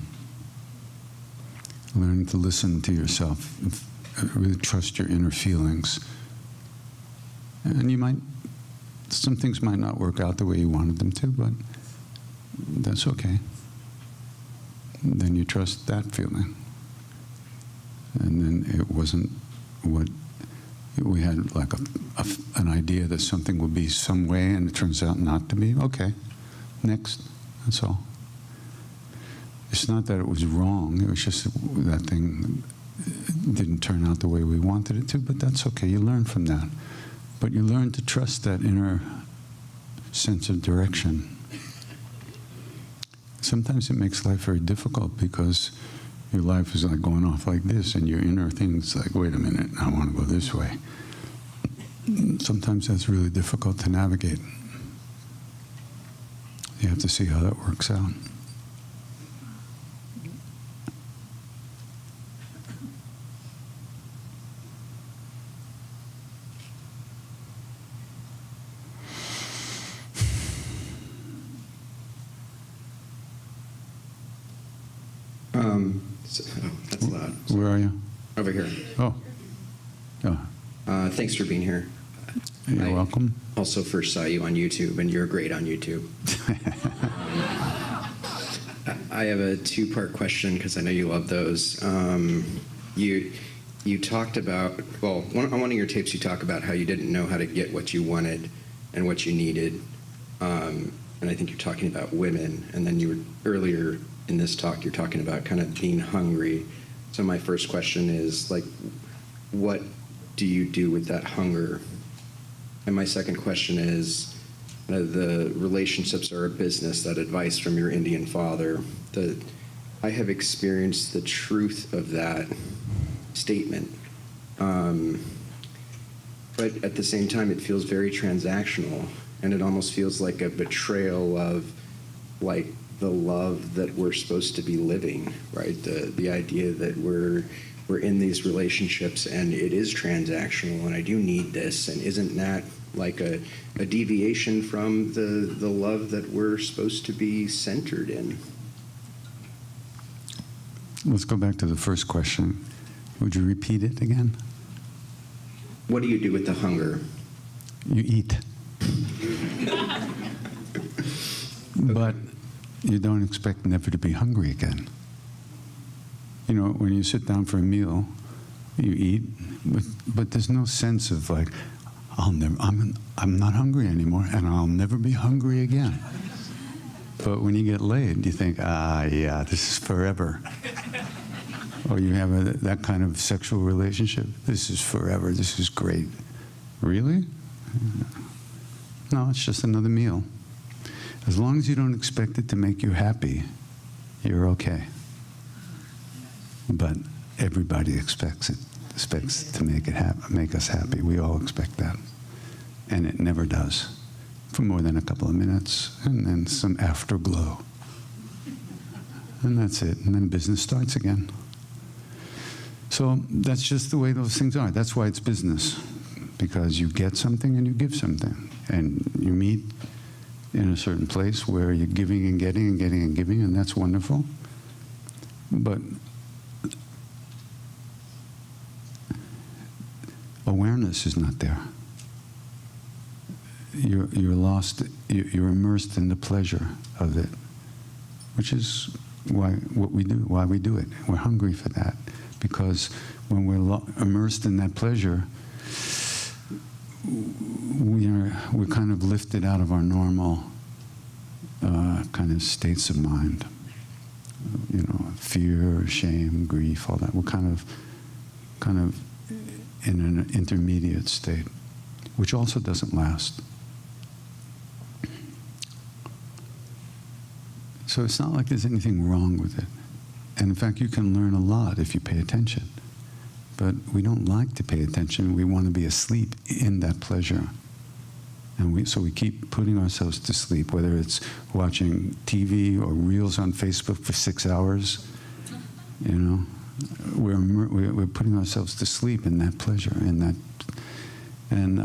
Speaker 1: Learning to listen to yourself, really trust your inner feelings. And some things might not work out the way you wanted them to, but that's okay. And then you trust that feeling. And then it wasn't what we had, like an idea that something would be some way, and it turns out not to be. Okay, next. That's all. It's not that it was wrong. It was just that thing didn't turn out the way we wanted it to, but that's okay. You learn from that. But you learn to trust that inner sense of direction. Sometimes it makes life very difficult because your life is like going off like this, and your inner thing's like, wait a minute, I want to go this way. Sometimes that's really difficult to navigate. You have to see how that works out.
Speaker 17: That's loud.
Speaker 1: Where are you?
Speaker 17: Over here.
Speaker 1: Oh.
Speaker 17: Thanks for being here.
Speaker 1: You're welcome.
Speaker 17: Also first saw you on YouTube, and you're great on YouTube. I have a two-part question because I know you love those. You talked about, well, on one of your tapes you talk about how you didn't know how to get what you wanted and what you needed. And I think you're talking about women. And then you were earlier in this talk, you're talking about kind of being hungry. So my first question is, like, what do you do with that hunger? And my second question is, the relationships are a business, that advice from your Indian father. I have experienced the truth of that statement. But at the same time, it feels very transactional, and it almost feels like a betrayal of, like, the love that we're supposed to be living, right? The idea that we're in these relationships and it is transactional, and I do need this, and isn't that like a deviation from the love that we're supposed to be centered in?
Speaker 1: Let's go back to the first question. Would you repeat it again?
Speaker 17: What do you do with the hunger?
Speaker 1: You eat. But you don't expect never to be hungry again. You know, when you sit down for a meal, you eat, but there's no sense of like, I'm not hungry anymore, and I'll never be hungry again. But when you get laid, you think, yeah, this is forever. Or you have that kind of sexual relationship. This is forever. This is great. Really? No, it's just another meal. As long as you don't expect it to make you happy, you're okay. But everybody expects to make us happy. We all expect that. And it never does. For more than a couple of minutes, and then some afterglow. And that's it. And then business starts again. So that's just the way those things are. That's why it's business. Because you get something and you give something. And you meet in a certain place where you're giving and getting and getting and giving, and that's wonderful. But awareness is not there. You're lost. You're immersed in the pleasure of it, which is why we do it. We're hungry for that, because when we're immersed in that pleasure, we're kind of lifted out of our normal kind of states of mind. You know, fear, shame, grief, all that. We're kind of in an intermediate state, which also doesn't last. So it's not like there's anything wrong with it. And in fact, you can learn a lot if you pay attention. But we don't like to pay attention. We want to be asleep in that pleasure. And so we keep putting ourselves to sleep, whether it's watching TV or reels on Facebook for 6 hours. You know, we're putting ourselves to sleep in that pleasure, in that. And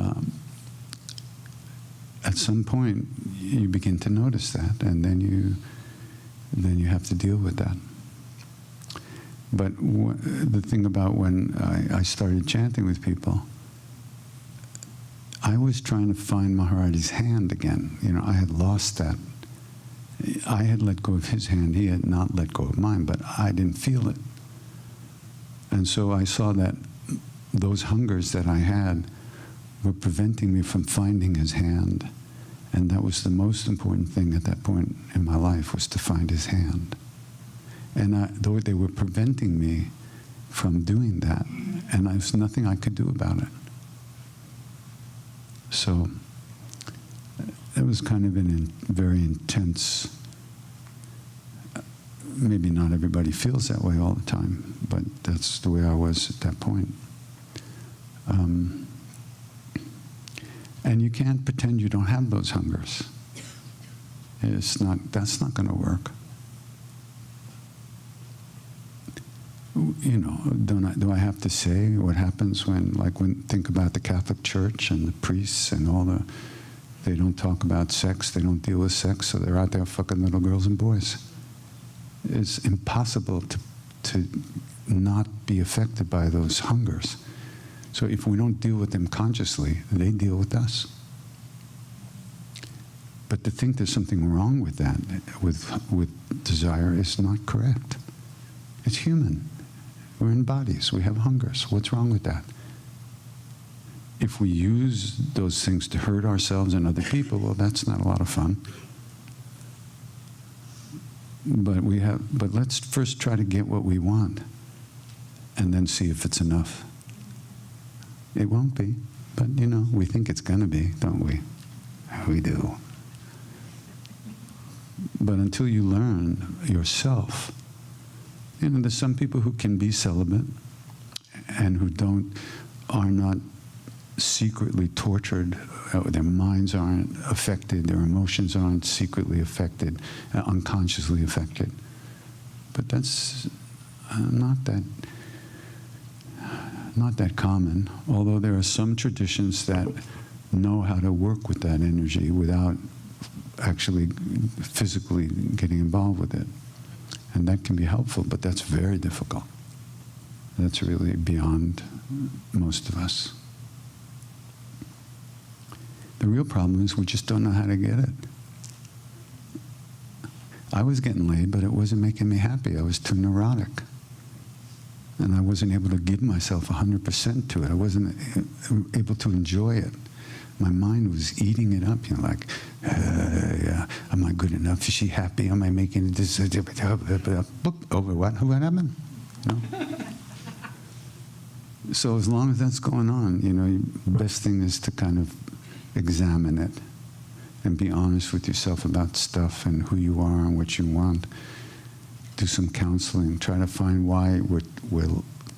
Speaker 1: at some point, you begin to notice that, and then you have to deal with that. But the thing about when I started chanting with people, I was trying to find Maharaj's hand again. You know, I had lost that. I had let go of his hand. He had not let go of mine, but I didn't feel it. And so I saw that those hungers that I had were preventing me from finding his hand. And that was the most important thing at that point in my life, was to find his hand. And they were preventing me from doing that, and there's nothing I could do about it. So it was kind of very intense. Maybe not everybody feels that way all the time, but that's the way I was at that point. And you can't pretend you don't have those hungers. That's not going to work. You know, do I have to say what happens think about the Catholic Church and the priests and they don't talk about sex, they don't deal with sex, so they're out there fucking little girls and boys. It's impossible to not be affected by those hungers. So if we don't deal with them consciously, they deal with us. But to think there's something wrong with that, with desire, is not correct. It's human. We're in bodies. We have hungers. What's wrong with that? If we use those things to hurt ourselves and other people, well, that's not a lot of fun. But let's first try to get what we want, and then see if it's enough. It won't be, but we think it's going to be, don't we? We do. But until you learn yourself, there's some people who can be celibate and who are not secretly tortured. Their minds aren't affected. Their emotions aren't secretly affected, unconsciously affected. But that's not that common. Although there are some traditions that know how to work with that energy without actually physically getting involved with it. And that can be helpful, but that's very difficult. That's really beyond most of us. The real problem is we just don't know how to get it. I was getting laid, but it wasn't making me happy. I was too neurotic. And I wasn't able to give myself 100% to it. I wasn't able to enjoy it. My mind was eating it up, am I good enough? Is she happy? Am I making this? Over what? What happened? So as long as that's going on, the best thing is to kind of examine it and be honest with yourself about stuff and who you are and what you want. Do some counseling. Try to find why we're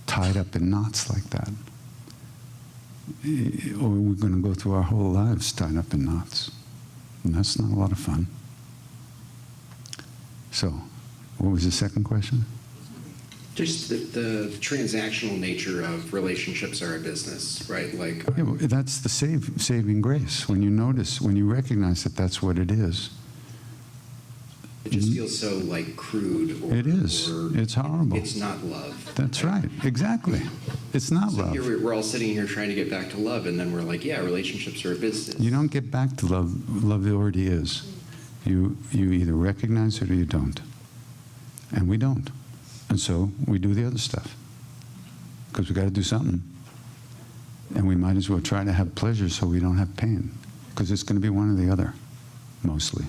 Speaker 1: tied up in knots like that. Or we're going to go through our whole lives tied up in knots. And that's not a lot of fun. So, what was the second question?
Speaker 17: Just the transactional nature of relationships are a business, right?
Speaker 1: Yeah, well, that's the saving grace. When you recognize that that's what it is.
Speaker 17: It just feels so crude.
Speaker 1: It is. It's horrible.
Speaker 17: It's not love.
Speaker 1: That's right. Exactly. It's not love.
Speaker 17: Here we're all sitting here trying to get back to love, and then we're like, yeah, relationships are a business.
Speaker 1: You don't get back to love. Love already is. You either recognize it or you don't. And we don't. And so we do the other stuff. Because we got to do something. And we might as well try to have pleasure so we don't have pain. Because it's going to be one or the other, mostly.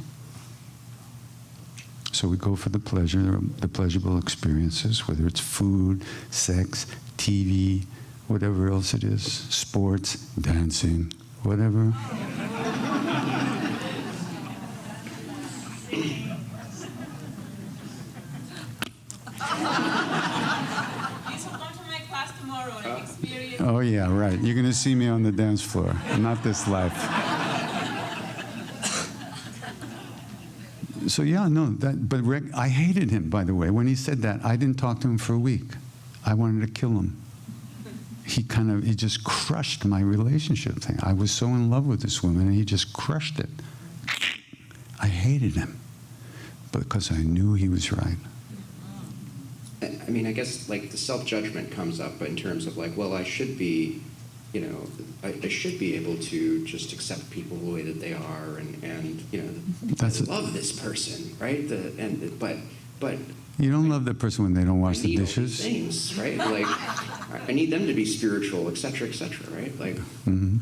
Speaker 1: So we go for the pleasure, the pleasurable experiences, whether it's food, sex, TV, whatever else it is, sports, dancing, whatever. Oh yeah, right. You're going to see me on the dance floor, not this life. So yeah, no, but I hated him, by the way. When he said that, I didn't talk to him for a week. I wanted to kill him. He just crushed my relationship thing. I was so in love with this woman, and he just crushed it. I hated him because I knew he was right.
Speaker 17: I mean, I guess the self-judgment comes up in terms of well, I should be, I should be able to just accept people the way that they are, and I love this person, right? But
Speaker 1: you don't love that person when they don't wash the dishes.
Speaker 17: All these things, right? I need them to be spiritual, et cetera, right?
Speaker 1: Mm-hmm.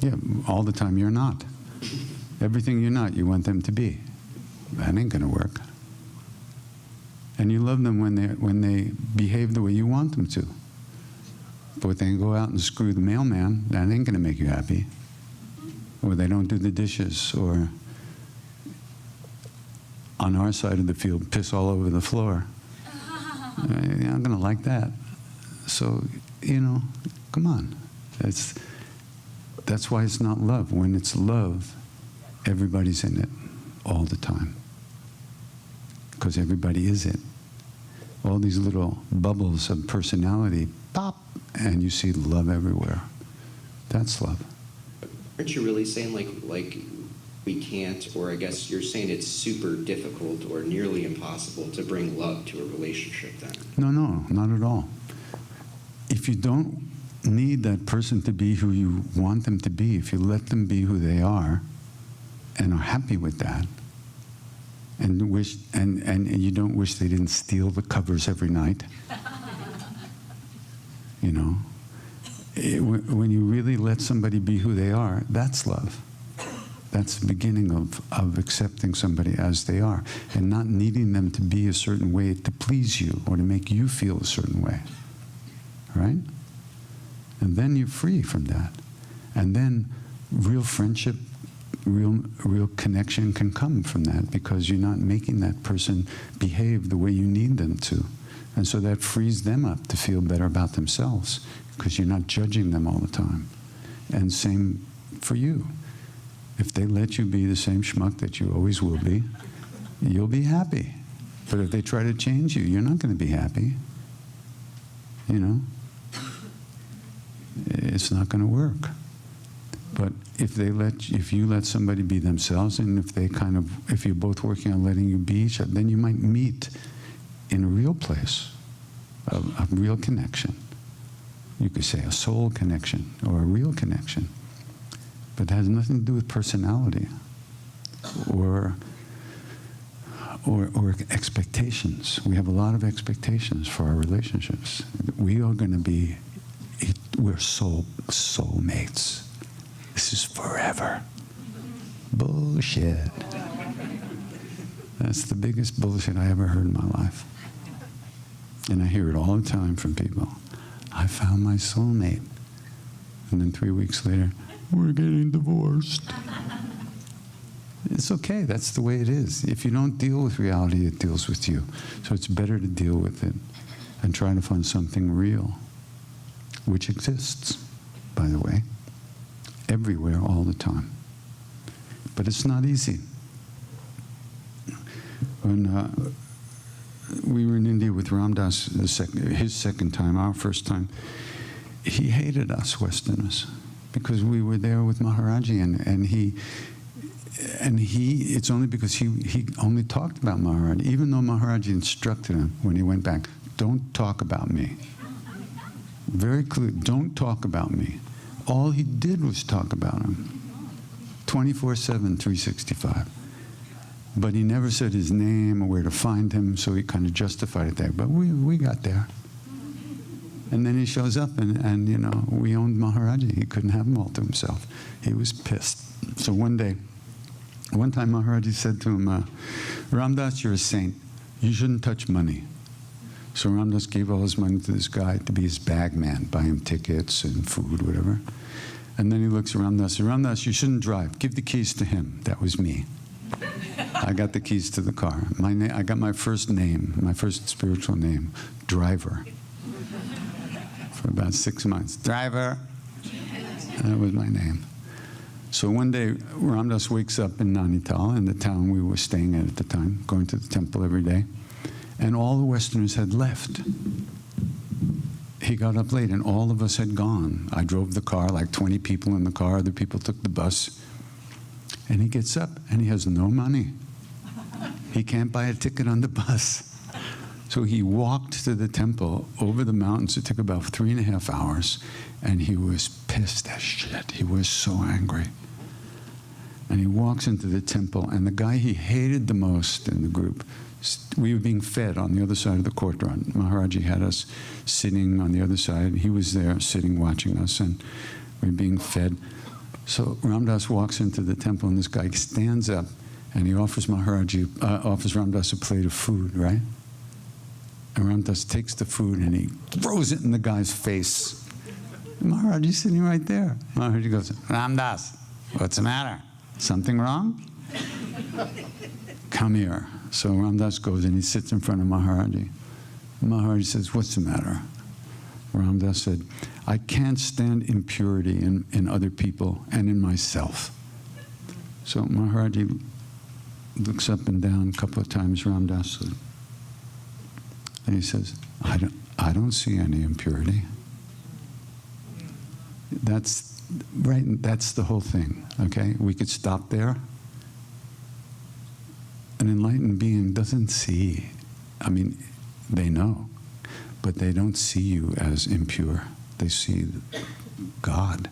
Speaker 1: Yeah, all the time you're not. Everything you're not, you want them to be. That ain't gonna work. And you love them when they behave the way you want them to. But if they go out and screw the mailman, that ain't going to make you happy. Or they don't do the dishes, or on our side of the field, piss all over the floor. You're not going to like that. So, come on. That's why it's not love. When it's love, everybody's in it all the time. Because everybody is it. All these little bubbles of personality pop, and you see love everywhere. That's love.
Speaker 17: Aren't you really saying like we can't, or I guess you're saying it's super difficult or nearly impossible to bring love to a relationship then?
Speaker 1: No, not at all. If you don't need that person to be who you want them to be, if you let them be who they are and are happy with that, and you don't wish they didn't steal the covers every night, when you really let somebody be who they are, that's love. That's the beginning of accepting somebody as they are and not needing them to be a certain way to please you or to make you feel a certain way. Right? And then you're free from that. And then real friendship, real connection can come from that because you're not making that person behave the way you need them to. And so that frees them up to feel better about themselves because you're not judging them all the time. And same for you. If they let you be the same schmuck that you always will be, you'll be happy. But if they try to change you, you're not going to be happy. It's not going to work. But if you let somebody be themselves, and if you're both working on letting you be each other, then you might meet in a real place, a real connection. You could say a soul connection or a real connection. But it has nothing to do with personality or expectations. We have a lot of expectations for our relationships. We are going to be, we're soulmates. This is forever. Bullshit. That's the biggest bullshit I ever heard in my life. And I hear it all the time from people. I found my soulmate. And then 3 weeks later, we're getting divorced. It's okay. That's the way it is. If you don't deal with reality, it deals with you. So it's better to deal with it and try to find something real, which exists, by the way, everywhere, all the time. But it's not easy. When we were in India with Ram Dass, his second time, our first time, he hated us Westerners because we were there with Maharaji, and it's only because he only talked about Maharaji, even though Maharaji instructed him when he went back, don't talk about me. Very clear, don't talk about me. All he did was talk about him, 24/7, 365. But he never said his name or where to find him, so he kind of justified it there. But we got there. And then he shows up, and we owned Maharaji. He couldn't have him all to himself. He was pissed. So one time Maharaji said to him, Ram Dass, you're a saint. You shouldn't touch money. So Ram Dass gave all his money to this guy to be his bag man, buy him tickets and food, whatever. And then he looks at Ram Dass, Ram Dass, you shouldn't drive. Give the keys to him. That was me. I got the keys to the car. I got my first name, my first spiritual name, Driver. For about 6 months. Driver. That was my name. So one day, Ram Dass wakes up in Nainital, in the town we were staying at the time, going to the temple every day, and all the Westerners had left. He got up late, and all of us had gone. I drove the car, like 20 people in the car. Other people took the bus. And he gets up, and he has no money. He can't buy a ticket on the bus. So he walked to the temple over the mountains. It took about 3.5 hours, and he was pissed as shit. He was so angry. And he walks into the temple, and the guy he hated the most in the group, we were being fed on the other side of the courtyard. Maharaji had us sitting on the other side. He was there sitting watching us, and we were being fed. So Ram Dass walks into the temple, and this guy stands up, and he offers Ram Dass a plate of food, right? And Ram Dass takes the food and he throws it in the guy's face. Maharaj is sitting right there. Maharaj goes, Ram Dass, what's the matter? Something wrong? Come here. So Ram Dass goes and he sits in front of Maharaji. Maharaj says, what's the matter? Ram Dass said, I can't stand impurity in other people and in myself. So Maharaji looks up and down a couple of times, Ram Dass, and he says, I don't see any impurity. That's right. That's the whole thing. Okay, we could stop there. An enlightened being doesn't see. I mean, they know, but they don't see you as impure. They see God,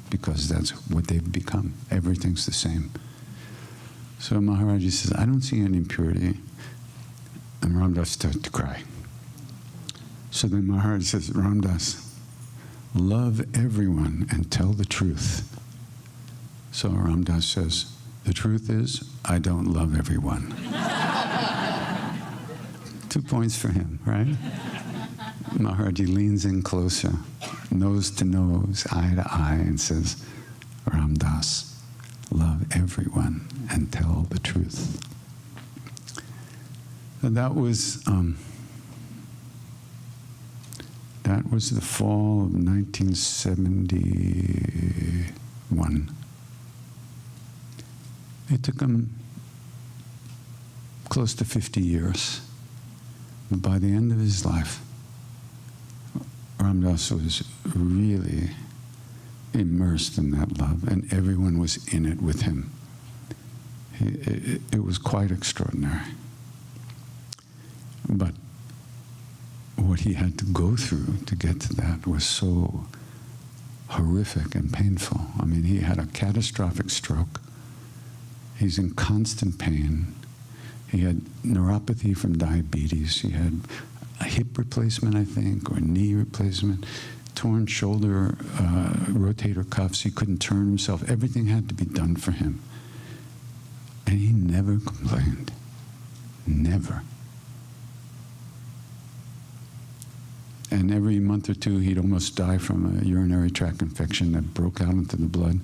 Speaker 1: because that's what they've become. Everything's the same. So Maharaji says, I don't see any impurity. And Ram Dass starts to cry. So then Maharaj says, Ram Dass, love everyone and tell the truth. So Ram Dass says, the truth is, I don't love everyone. 2 points for him, right? Maharaji leans in closer, nose to nose, eye to eye, and says, Ram Dass, love everyone and tell the truth. And that was the fall of 1971. It took him close to 50 years. But by the end of his life, Ram Dass was really immersed in that love, and everyone was in it with him. It was quite extraordinary. But what he had to go through to get to that was so horrific and painful. I mean, he had a catastrophic stroke. He's in constant pain. He had neuropathy from diabetes. He had a hip replacement, I think, or a knee replacement, torn shoulder rotator cuffs. He couldn't turn himself. Everything had to be done for him. And he never complained. Never. And every month or two, he'd almost die from a urinary tract infection that broke out into the blood.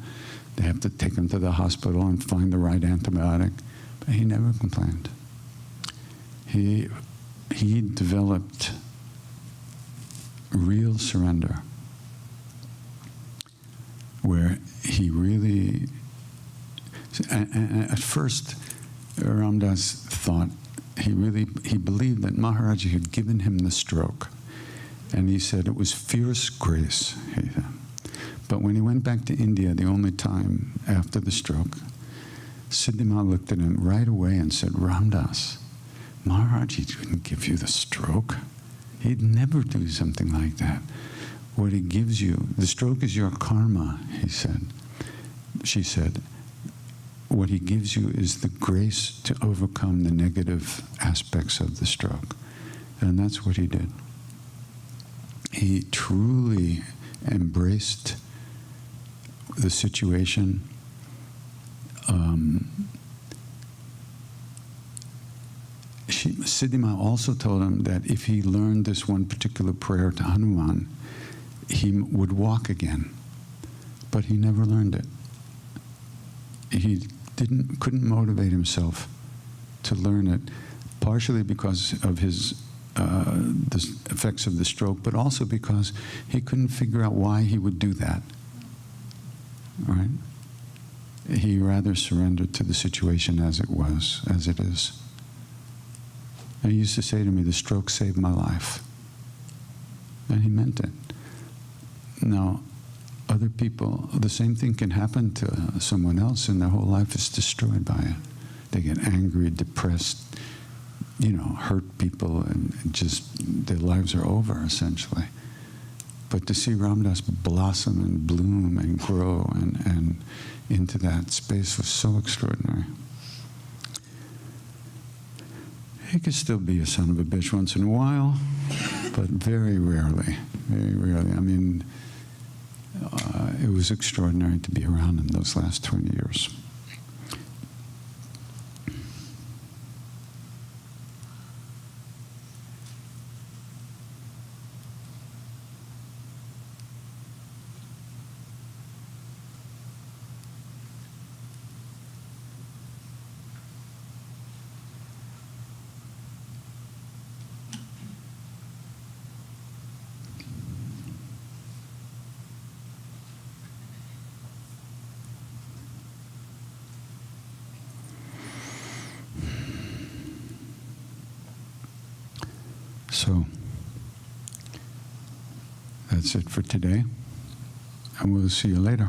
Speaker 1: They have to take him to the hospital and find the right antibiotic. But he never complained. He developed real surrender, where he really, at first, Ram Dass thought, he believed that Maharaji had given him the stroke. And he said it was fierce grace. But when he went back to India, the only time after the stroke, Siddhima looked at him right away and said, Ram Dass, Maharaji didn't give you the stroke. He'd never do something like that. What he gives you, the stroke is your karma, he said. She said, what he gives you is the grace to overcome the negative aspects of the stroke. And that's what he did. He truly embraced the situation. Siddhima also told him that if he learned this one particular prayer to Hanuman, he would walk again. But he never learned it. He couldn't motivate himself to learn it, partially because of the effects of the stroke, but also because he couldn't figure out why he would do that. Right? He rather surrendered to the situation as it was, as it is. And he used to say to me, the stroke saved my life. And he meant it. Now, other people, the same thing can happen to someone else and their whole life is destroyed by it. They get angry, depressed, hurt people, and just their lives are over, essentially. But to see Ram Dass blossom and bloom and grow and into that space was so extraordinary. He could still be a son of a bitch once in a while, but very rarely, very rarely. I mean, it was extraordinary to be around in those last 20 years. So that's it for today, and we'll see you later.